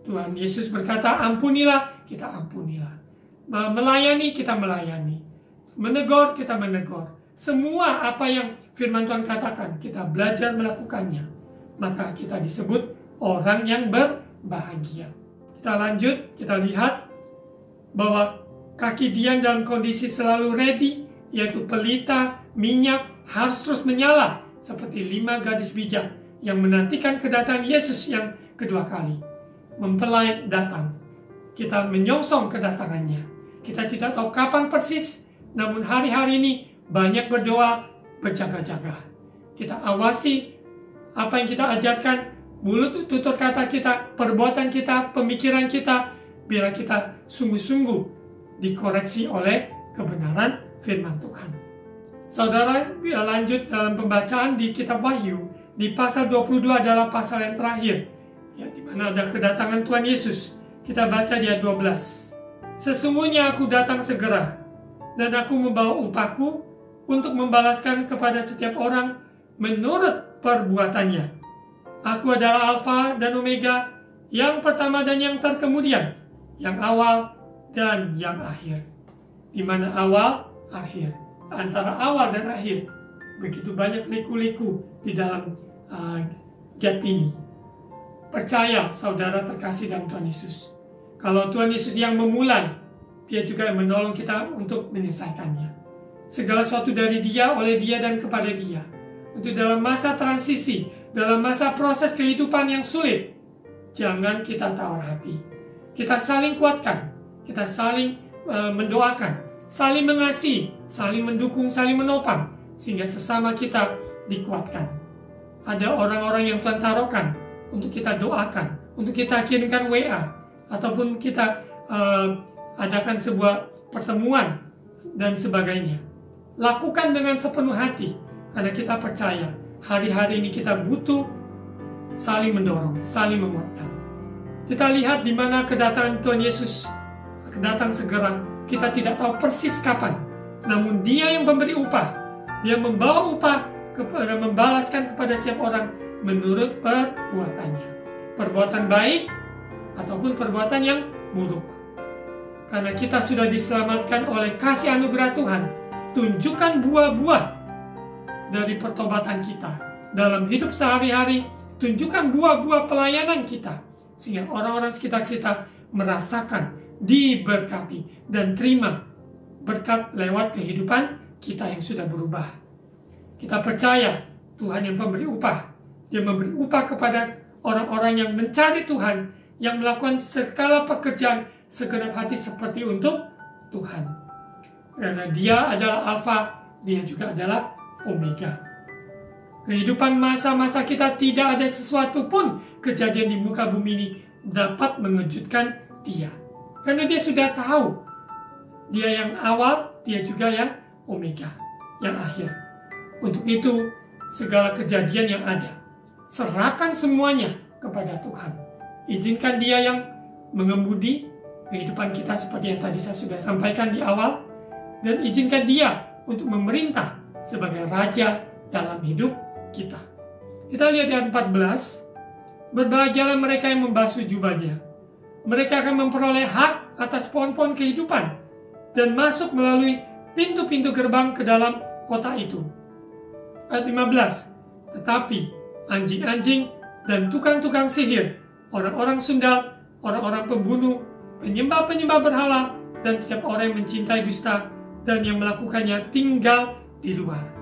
Tuhan Yesus berkata, ampunilah, kita ampunilah. Melayani, kita melayani. Menegur, kita menegur. Semua apa yang firman Tuhan katakan, kita belajar melakukannya. Maka kita disebut orang yang berbahagia. Kita lanjut, kita lihat bahwa kaki dian dalam kondisi selalu ready, yaitu pelita, minyak harus terus menyala, seperti 5 gadis bijak yang menantikan kedatangan Yesus yang kedua kali. Mempelai datang, kita menyongsong kedatangannya. Kita tidak tahu kapan persis, namun hari-hari ini banyak berdoa, berjaga-jaga. Kita awasi apa yang kita ajarkan, mulut, tutur kata kita, perbuatan kita, pemikiran kita, biarlah kita sungguh-sungguh dikoreksi oleh kebenaran firman Tuhan. Saudara, lanjut dalam pembacaan di kitab Wahyu, di pasal 22 adalah pasal yang terakhir, ya, di mana ada kedatangan Tuhan Yesus. Kita baca di ayat 12. Sesungguhnya aku datang segera, dan aku membawa upahku untuk membalaskan kepada setiap orang menurut perbuatannya. Aku adalah Alfa dan Omega, yang pertama dan yang terkemudian, yang awal dan yang akhir. Di mana awal, akhir. Antara awal dan akhir, begitu banyak liku-liku di dalam gap ini. Percaya, saudara terkasih dalam Tuhan Yesus. Kalau Tuhan Yesus yang memulai, dia juga yang menolong kita untuk menyelesaikannya. Segala sesuatu dari dia, oleh dia, dan kepada dia. Untuk dalam masa transisi, dalam masa proses kehidupan yang sulit, jangan kita tawar hati. Kita saling kuatkan, kita saling mendoakan, saling mengasihi, saling mendukung, saling menopang, sehingga sesama kita dikuatkan. Ada orang-orang yang Tuhan taruhkan untuk kita doakan, untuk kita kirimkan WA, ataupun kita adakan sebuah pertemuan dan sebagainya. Lakukan dengan sepenuh hati, karena kita percaya hari-hari ini kita butuh saling mendorong, saling menguatkan. Kita lihat di mana kedatangan Tuhan Yesus datang segera. Kita tidak tahu persis kapan. Namun Dia yang memberi upah. Dia membawa upah kepada membalaskan kepada setiap orang menurut perbuatannya. Perbuatan baik ataupun perbuatan yang buruk. Karena kita sudah diselamatkan oleh kasih anugerah Tuhan. Tunjukkan buah-buah dari pertobatan kita. Dalam hidup sehari-hari, tunjukkan buah-buah pelayanan kita. Sehingga orang-orang sekitar kita merasakan, diberkati, dan terima berkat lewat kehidupan kita yang sudah berubah. Kita percaya Tuhan yang memberi upah. Dia memberi upah kepada orang-orang yang mencari Tuhan, yang melakukan segala pekerjaan segenap hati seperti untuk Tuhan. Karena Dia adalah Alfa, Dia juga adalah Omega. Kehidupan masa-masa kita tidak ada sesuatu pun kejadian di muka bumi ini dapat mengejutkan Dia. Karena Dia sudah tahu. Dia yang awal, Dia juga yang Omega, yang akhir. Untuk itu, segala kejadian yang ada, serahkan semuanya kepada Tuhan. Izinkan Dia yang mengemudi kehidupan kita seperti yang tadi saya sudah sampaikan di awal. Dan izinkan Dia untuk memerintah sebagai Raja dalam hidup kita. Kita lihat di ayat 14. Berbahagialah mereka yang membasuh jubahnya. Mereka akan memperoleh hak atas pohon-pohon kehidupan dan masuk melalui pintu-pintu gerbang ke dalam kota itu. Ayat 15. Tetapi anjing-anjing dan tukang-tukang sihir, orang-orang sundal, orang-orang pembunuh, penyembah-penyembah berhala, dan setiap orang yang mencintai dusta dan yang melakukannya tinggal di luar.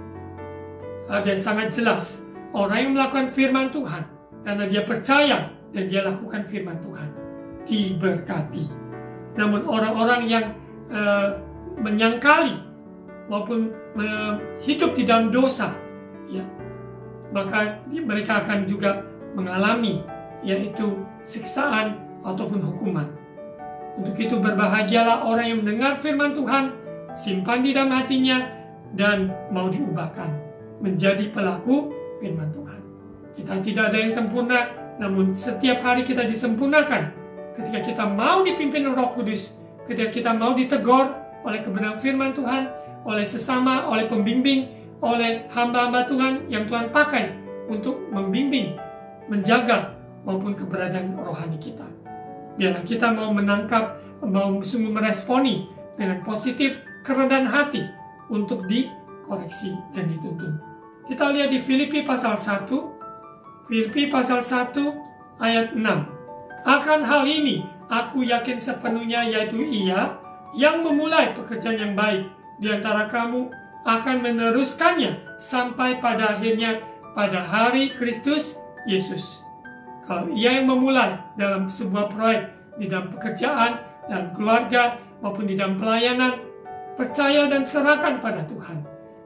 Ada sangat jelas orang yang melakukan firman Tuhan karena dia percaya dan dia lakukan firman Tuhan diberkati. Namun orang-orang yang menyangkali maupun hidup di dalam dosa, ya, maka mereka akan juga mengalami yaitu siksaan ataupun hukuman. Untuk itu berbahagialah orang yang mendengar firman Tuhan, simpan di dalam hatinya, dan mau diubahkan menjadi pelaku firman Tuhan. Kita tidak ada yang sempurna, namun setiap hari kita disempurnakan ketika kita mau dipimpin Roh Kudus, ketika kita mau ditegur oleh kebenaran firman Tuhan, oleh sesama, oleh pembimbing, oleh hamba-hamba Tuhan yang Tuhan pakai untuk membimbing, menjaga maupun keberadaan rohani kita. Biarlah kita mau menangkap, mau sungguh meresponi dengan positif kerendahan hati untuk dikoreksi dan dituntun. Kita lihat di Filipi pasal 1. Filipi pasal 1 ayat 6. Akan hal ini aku yakin sepenuhnya, yaitu Ia yang memulai pekerjaan yang baik di antara kamu akan meneruskannya sampai pada akhirnya pada hari Kristus Yesus. Kalau Ia yang memulai dalam sebuah proyek, di dalam pekerjaan, dalam keluarga, maupun di dalam pelayanan, percaya dan serahkan pada Tuhan.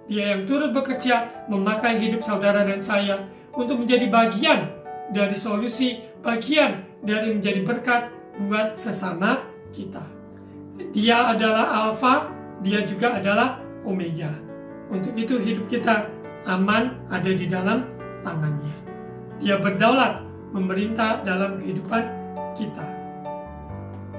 Dia yang turut bekerja memakai hidup saudara dan saya untuk menjadi bagian dari solusi, bagian dari menjadi berkat buat sesama kita. Dia adalah Alfa, Dia juga adalah Omega. Untuk itu hidup kita aman ada di dalam tangannya. Dia berdaulat memerintah dalam kehidupan kita.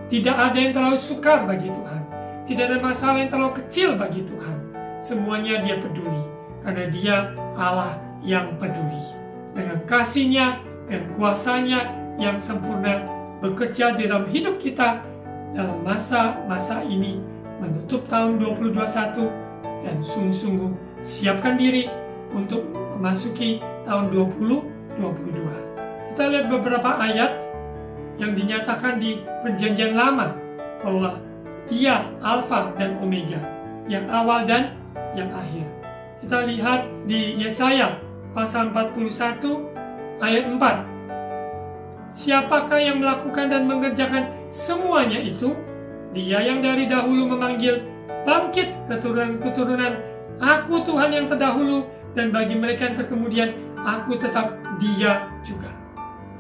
Tidak ada yang terlalu sukar bagi Tuhan. Tidak ada masalah yang terlalu kecil bagi Tuhan. Semuanya Dia peduli. Karena Dia Allah yang peduli. Dengan kasih-Nya, dengan kuasa-Nya yang sempurna, bekerja di dalam hidup kita dalam masa-masa ini menutup tahun 2021 dan sungguh-sungguh siapkan diri untuk memasuki tahun 2022. Kita lihat beberapa ayat yang dinyatakan di Perjanjian Lama bahwa Dia Alfa dan Omega, yang awal dan yang akhir. Kita lihat di Yesaya pasal 41 ayat 4. Siapakah yang melakukan dan mengerjakan semuanya itu? Dia yang dari dahulu memanggil, bangkit keturunan-keturunan, aku Tuhan yang terdahulu, dan bagi mereka yang terkemudian, aku tetap Dia juga.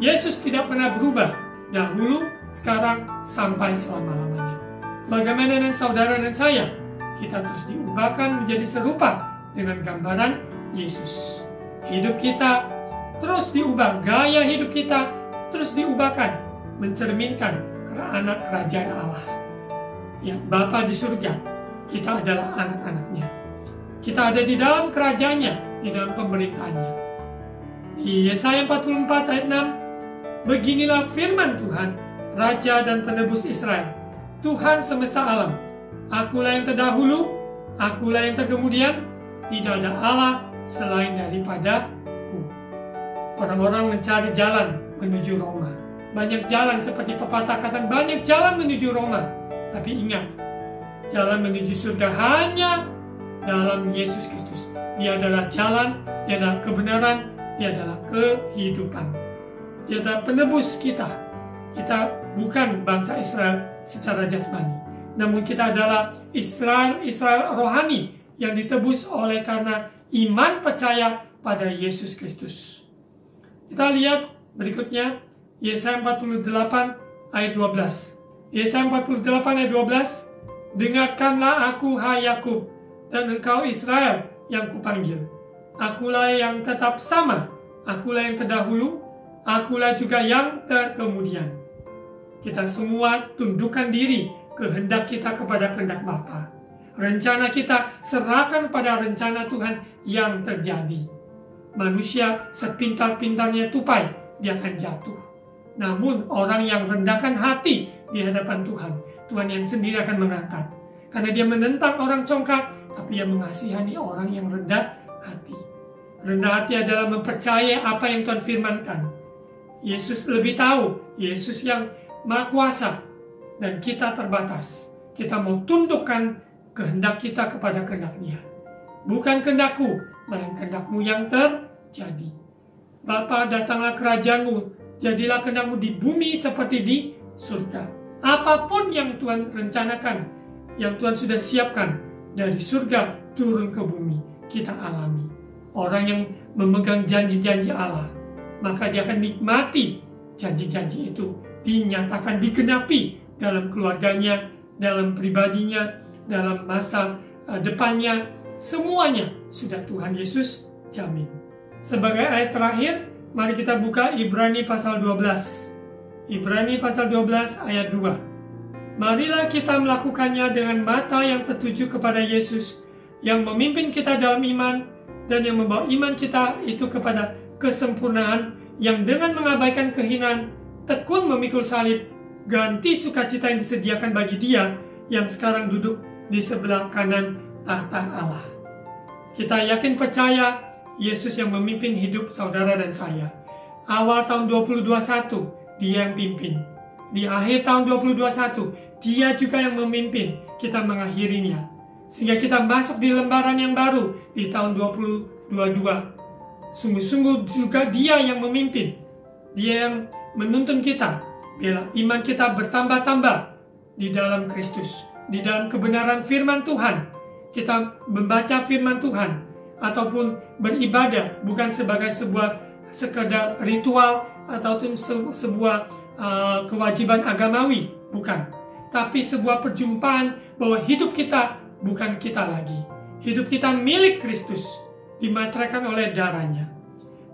Yesus tidak pernah berubah, dahulu, sekarang, sampai selama-lamanya. Bagaimana dengan saudara dan saya? Kita terus diubahkan menjadi serupa dengan gambaran Yesus. Hidup kita terus diubah, gaya hidup kita terus diubahkan mencerminkan anak kerajaan Allah. Ya, Bapa di surga, kita adalah anak-anaknya. Kita ada di dalam kerajaannya, di dalam pemerintahnya. Di Yesaya 44 ayat 6, beginilah firman Tuhan, Raja dan Penebus Israel, Tuhan semesta alam. Akulah yang terdahulu, akulah yang terkemudian, tidak ada Allah selain daripadaku. Orang-orang mencari jalan menuju Roma. Banyak jalan, seperti pepatah kata, banyak jalan menuju Roma. Tapi ingat, jalan menuju surga hanya dalam Yesus Kristus. Dia adalah jalan, dia adalah kebenaran, dia adalah kehidupan. Dia adalah penebus kita. Kita bukan bangsa Israel secara jasmani, namun kita adalah Israel rohani yang ditebus oleh karena iman percaya pada Yesus Kristus. Kita lihat berikutnya Yesaya 48 ayat 12. Yesaya 48 ayat 12, dengarkanlah aku, hai Yakub, dan engkau Israel yang kupanggil. Akulah yang tetap sama, akulah yang terdahulu, akulah juga yang terkemudian. Kita semua tundukkan diri kehendak kita kepada kehendak Bapa. Rencana kita serahkan pada rencana Tuhan yang terjadi. Manusia sepintar-pintarnya tupai, dia akan jatuh. Namun orang yang rendahkan hati di hadapan Tuhan, Tuhan yang sendiri akan mengangkat. Karena dia menentang orang congkak, tapi dia mengasihani orang yang rendah hati. Rendah hati adalah mempercayai apa yang Tuhan firmankan. Yesus lebih tahu, Yesus yang Maha Kuasa, dan kita terbatas. Kita mau tundukkan kehendak kita kepada kehendak-Nya. Bukan kehendakku, melainkan kehendakmu yang terjadi. Bapa, datanglah kerajaan-Mu, jadilah kehendak-Mu di bumi seperti di surga. Apapun yang Tuhan rencanakan, yang Tuhan sudah siapkan, dari surga turun ke bumi, kita alami. Orang yang memegang janji-janji Allah, maka dia akan nikmati janji-janji itu, dinyatakan digenapi dalam keluarganya, dalam pribadinya, dalam masa depannya. Semuanya sudah Tuhan Yesus jamin. Sebagai ayat terakhir, mari kita buka Ibrani pasal 12. Ibrani pasal 12 ayat 2. Marilah kita melakukannya dengan mata yang tertuju kepada Yesus, yang memimpin kita dalam iman, dan yang membawa iman kita itu kepada kesempurnaan, yang dengan mengabaikan kehinaan, tekun memikul salib, ganti sukacita yang disediakan bagi Dia yang sekarang duduk di sebelah kanan tahta Allah. Kita yakin percaya Yesus yang memimpin hidup saudara dan saya. Awal tahun 2021, Dia yang pimpin. Di akhir tahun 2021, Dia juga yang memimpin kita mengakhirinya. Sehingga kita masuk di lembaran yang baru di tahun 2022. Sungguh-sungguh juga Dia yang memimpin. Dia yang menuntun kita. Biarlah iman kita bertambah-tambah di dalam Kristus. Di dalam kebenaran firman Tuhan. Kita membaca firman Tuhan. Ataupun beribadah. Bukan sebagai sebuah sekedar ritual. Ataupun sebuah kewajiban agamawi. Bukan. Tapi sebuah perjumpaan bahwa hidup kita bukan kita lagi. Hidup kita milik Kristus, dimateraikan oleh darahnya.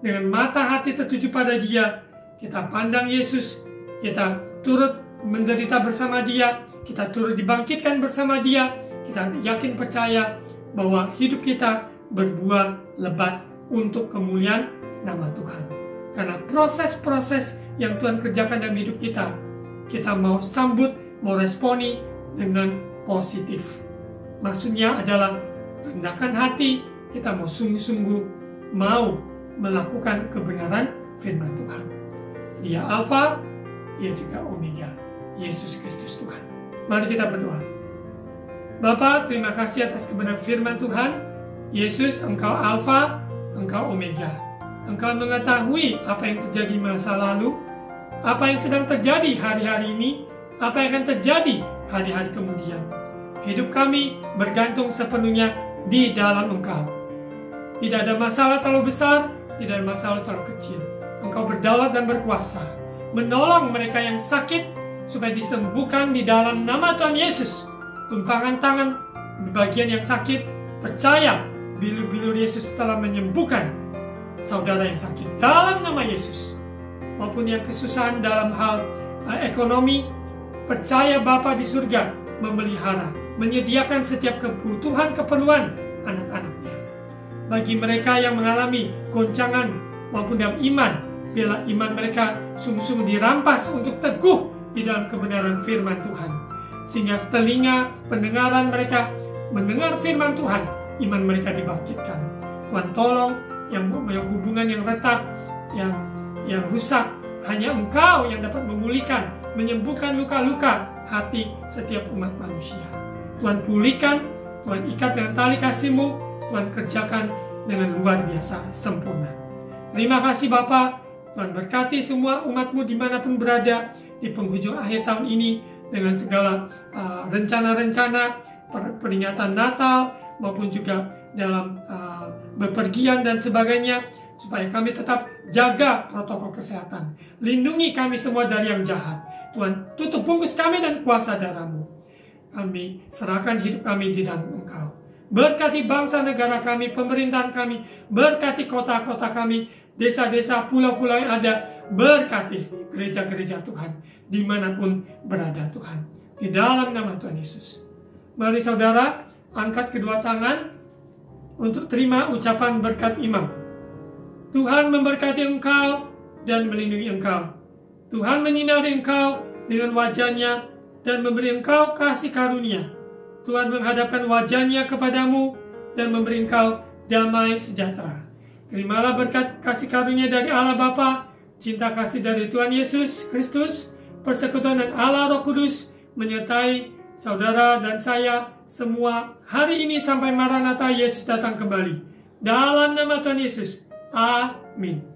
Dengan mata hati tertuju pada Dia, kita pandang Yesus, kita turut menderita bersama Dia, kita turut dibangkitkan bersama Dia, kita yakin percaya bahwa hidup kita berbuah lebat untuk kemuliaan nama Tuhan. Karena proses-proses yang Tuhan kerjakan dalam hidup kita, kita mau sambut, mau responi dengan positif. Maksudnya adalah rendahkan hati, kita mau sungguh-sungguh mau melakukan kebenaran firman Tuhan. Dia Alfa, Dia juga Omega, Yesus Kristus Tuhan. Mari kita berdoa. Bapa, terima kasih atas kebenaran firman Tuhan. Yesus, Engkau Alfa, Engkau Omega. Engkau mengetahui apa yang terjadi masa lalu, apa yang sedang terjadi hari-hari ini, apa yang akan terjadi hari-hari kemudian. Hidup kami bergantung sepenuhnya di dalam Engkau. Tidak ada masalah terlalu besar, tidak ada masalah terlalu kecil. Engkau berdaulat dan berkuasa, menolong mereka yang sakit supaya disembuhkan di dalam nama Tuhan Yesus. Tumpangan tangan bagian yang sakit, percaya bilur-bilur Yesus telah menyembuhkan saudara yang sakit dalam nama Yesus. Maupun yang kesusahan dalam hal ekonomi, percaya Bapa di surga memelihara, menyediakan setiap kebutuhan keperluan anak-anaknya. Bagi mereka yang mengalami goncangan maupun dalam iman, biarlah iman mereka sungguh-sungguh dirampas untuk teguh di dalam kebenaran firman Tuhan. Sehingga telinga pendengaran mereka mendengar firman Tuhan, iman mereka dibangkitkan. Tuhan tolong yang hubungan yang retak, yang rusak, hanya Engkau yang dapat memulihkan, menyembuhkan luka-luka hati setiap umat manusia. Tuhan pulihkan, Tuhan ikat dengan tali kasih-Mu, Tuhan kerjakan dengan luar biasa sempurna. Terima kasih Bapa. Tuhan berkati semua umat-Mu dimanapun berada di penghujung akhir tahun ini dengan segala rencana-rencana peringatan Natal maupun juga dalam bepergian dan sebagainya, supaya kami tetap jaga protokol kesehatan. Lindungi kami semua dari yang jahat. Tuhan, tutup bungkus kami dan kuasa darah-Mu. Kami serahkan hidup kami di dalam Engkau. Berkati bangsa negara kami, pemerintahan kami, berkati kota-kota kami, desa-desa, pulau-pulau yang ada, berkati gereja-gereja Tuhan, dimanapun berada Tuhan. Di dalam nama Tuhan Yesus. Mari saudara, angkat kedua tangan untuk terima ucapan berkat imam. Tuhan memberkati engkau dan melindungi engkau. Tuhan menyinari engkau dengan wajah-Nya dan memberi engkau kasih karunia. Tuhan menghadapkan wajah-Nya kepadamu dan memberi engkau damai sejahtera. Terimalah berkat kasih karunia dari Allah Bapa, cinta kasih dari Tuhan Yesus Kristus, persekutuan dan Allah Roh Kudus menyertai saudara dan saya semua hari ini sampai Maranatha Yesus datang kembali. Dalam nama Tuhan Yesus. Amin.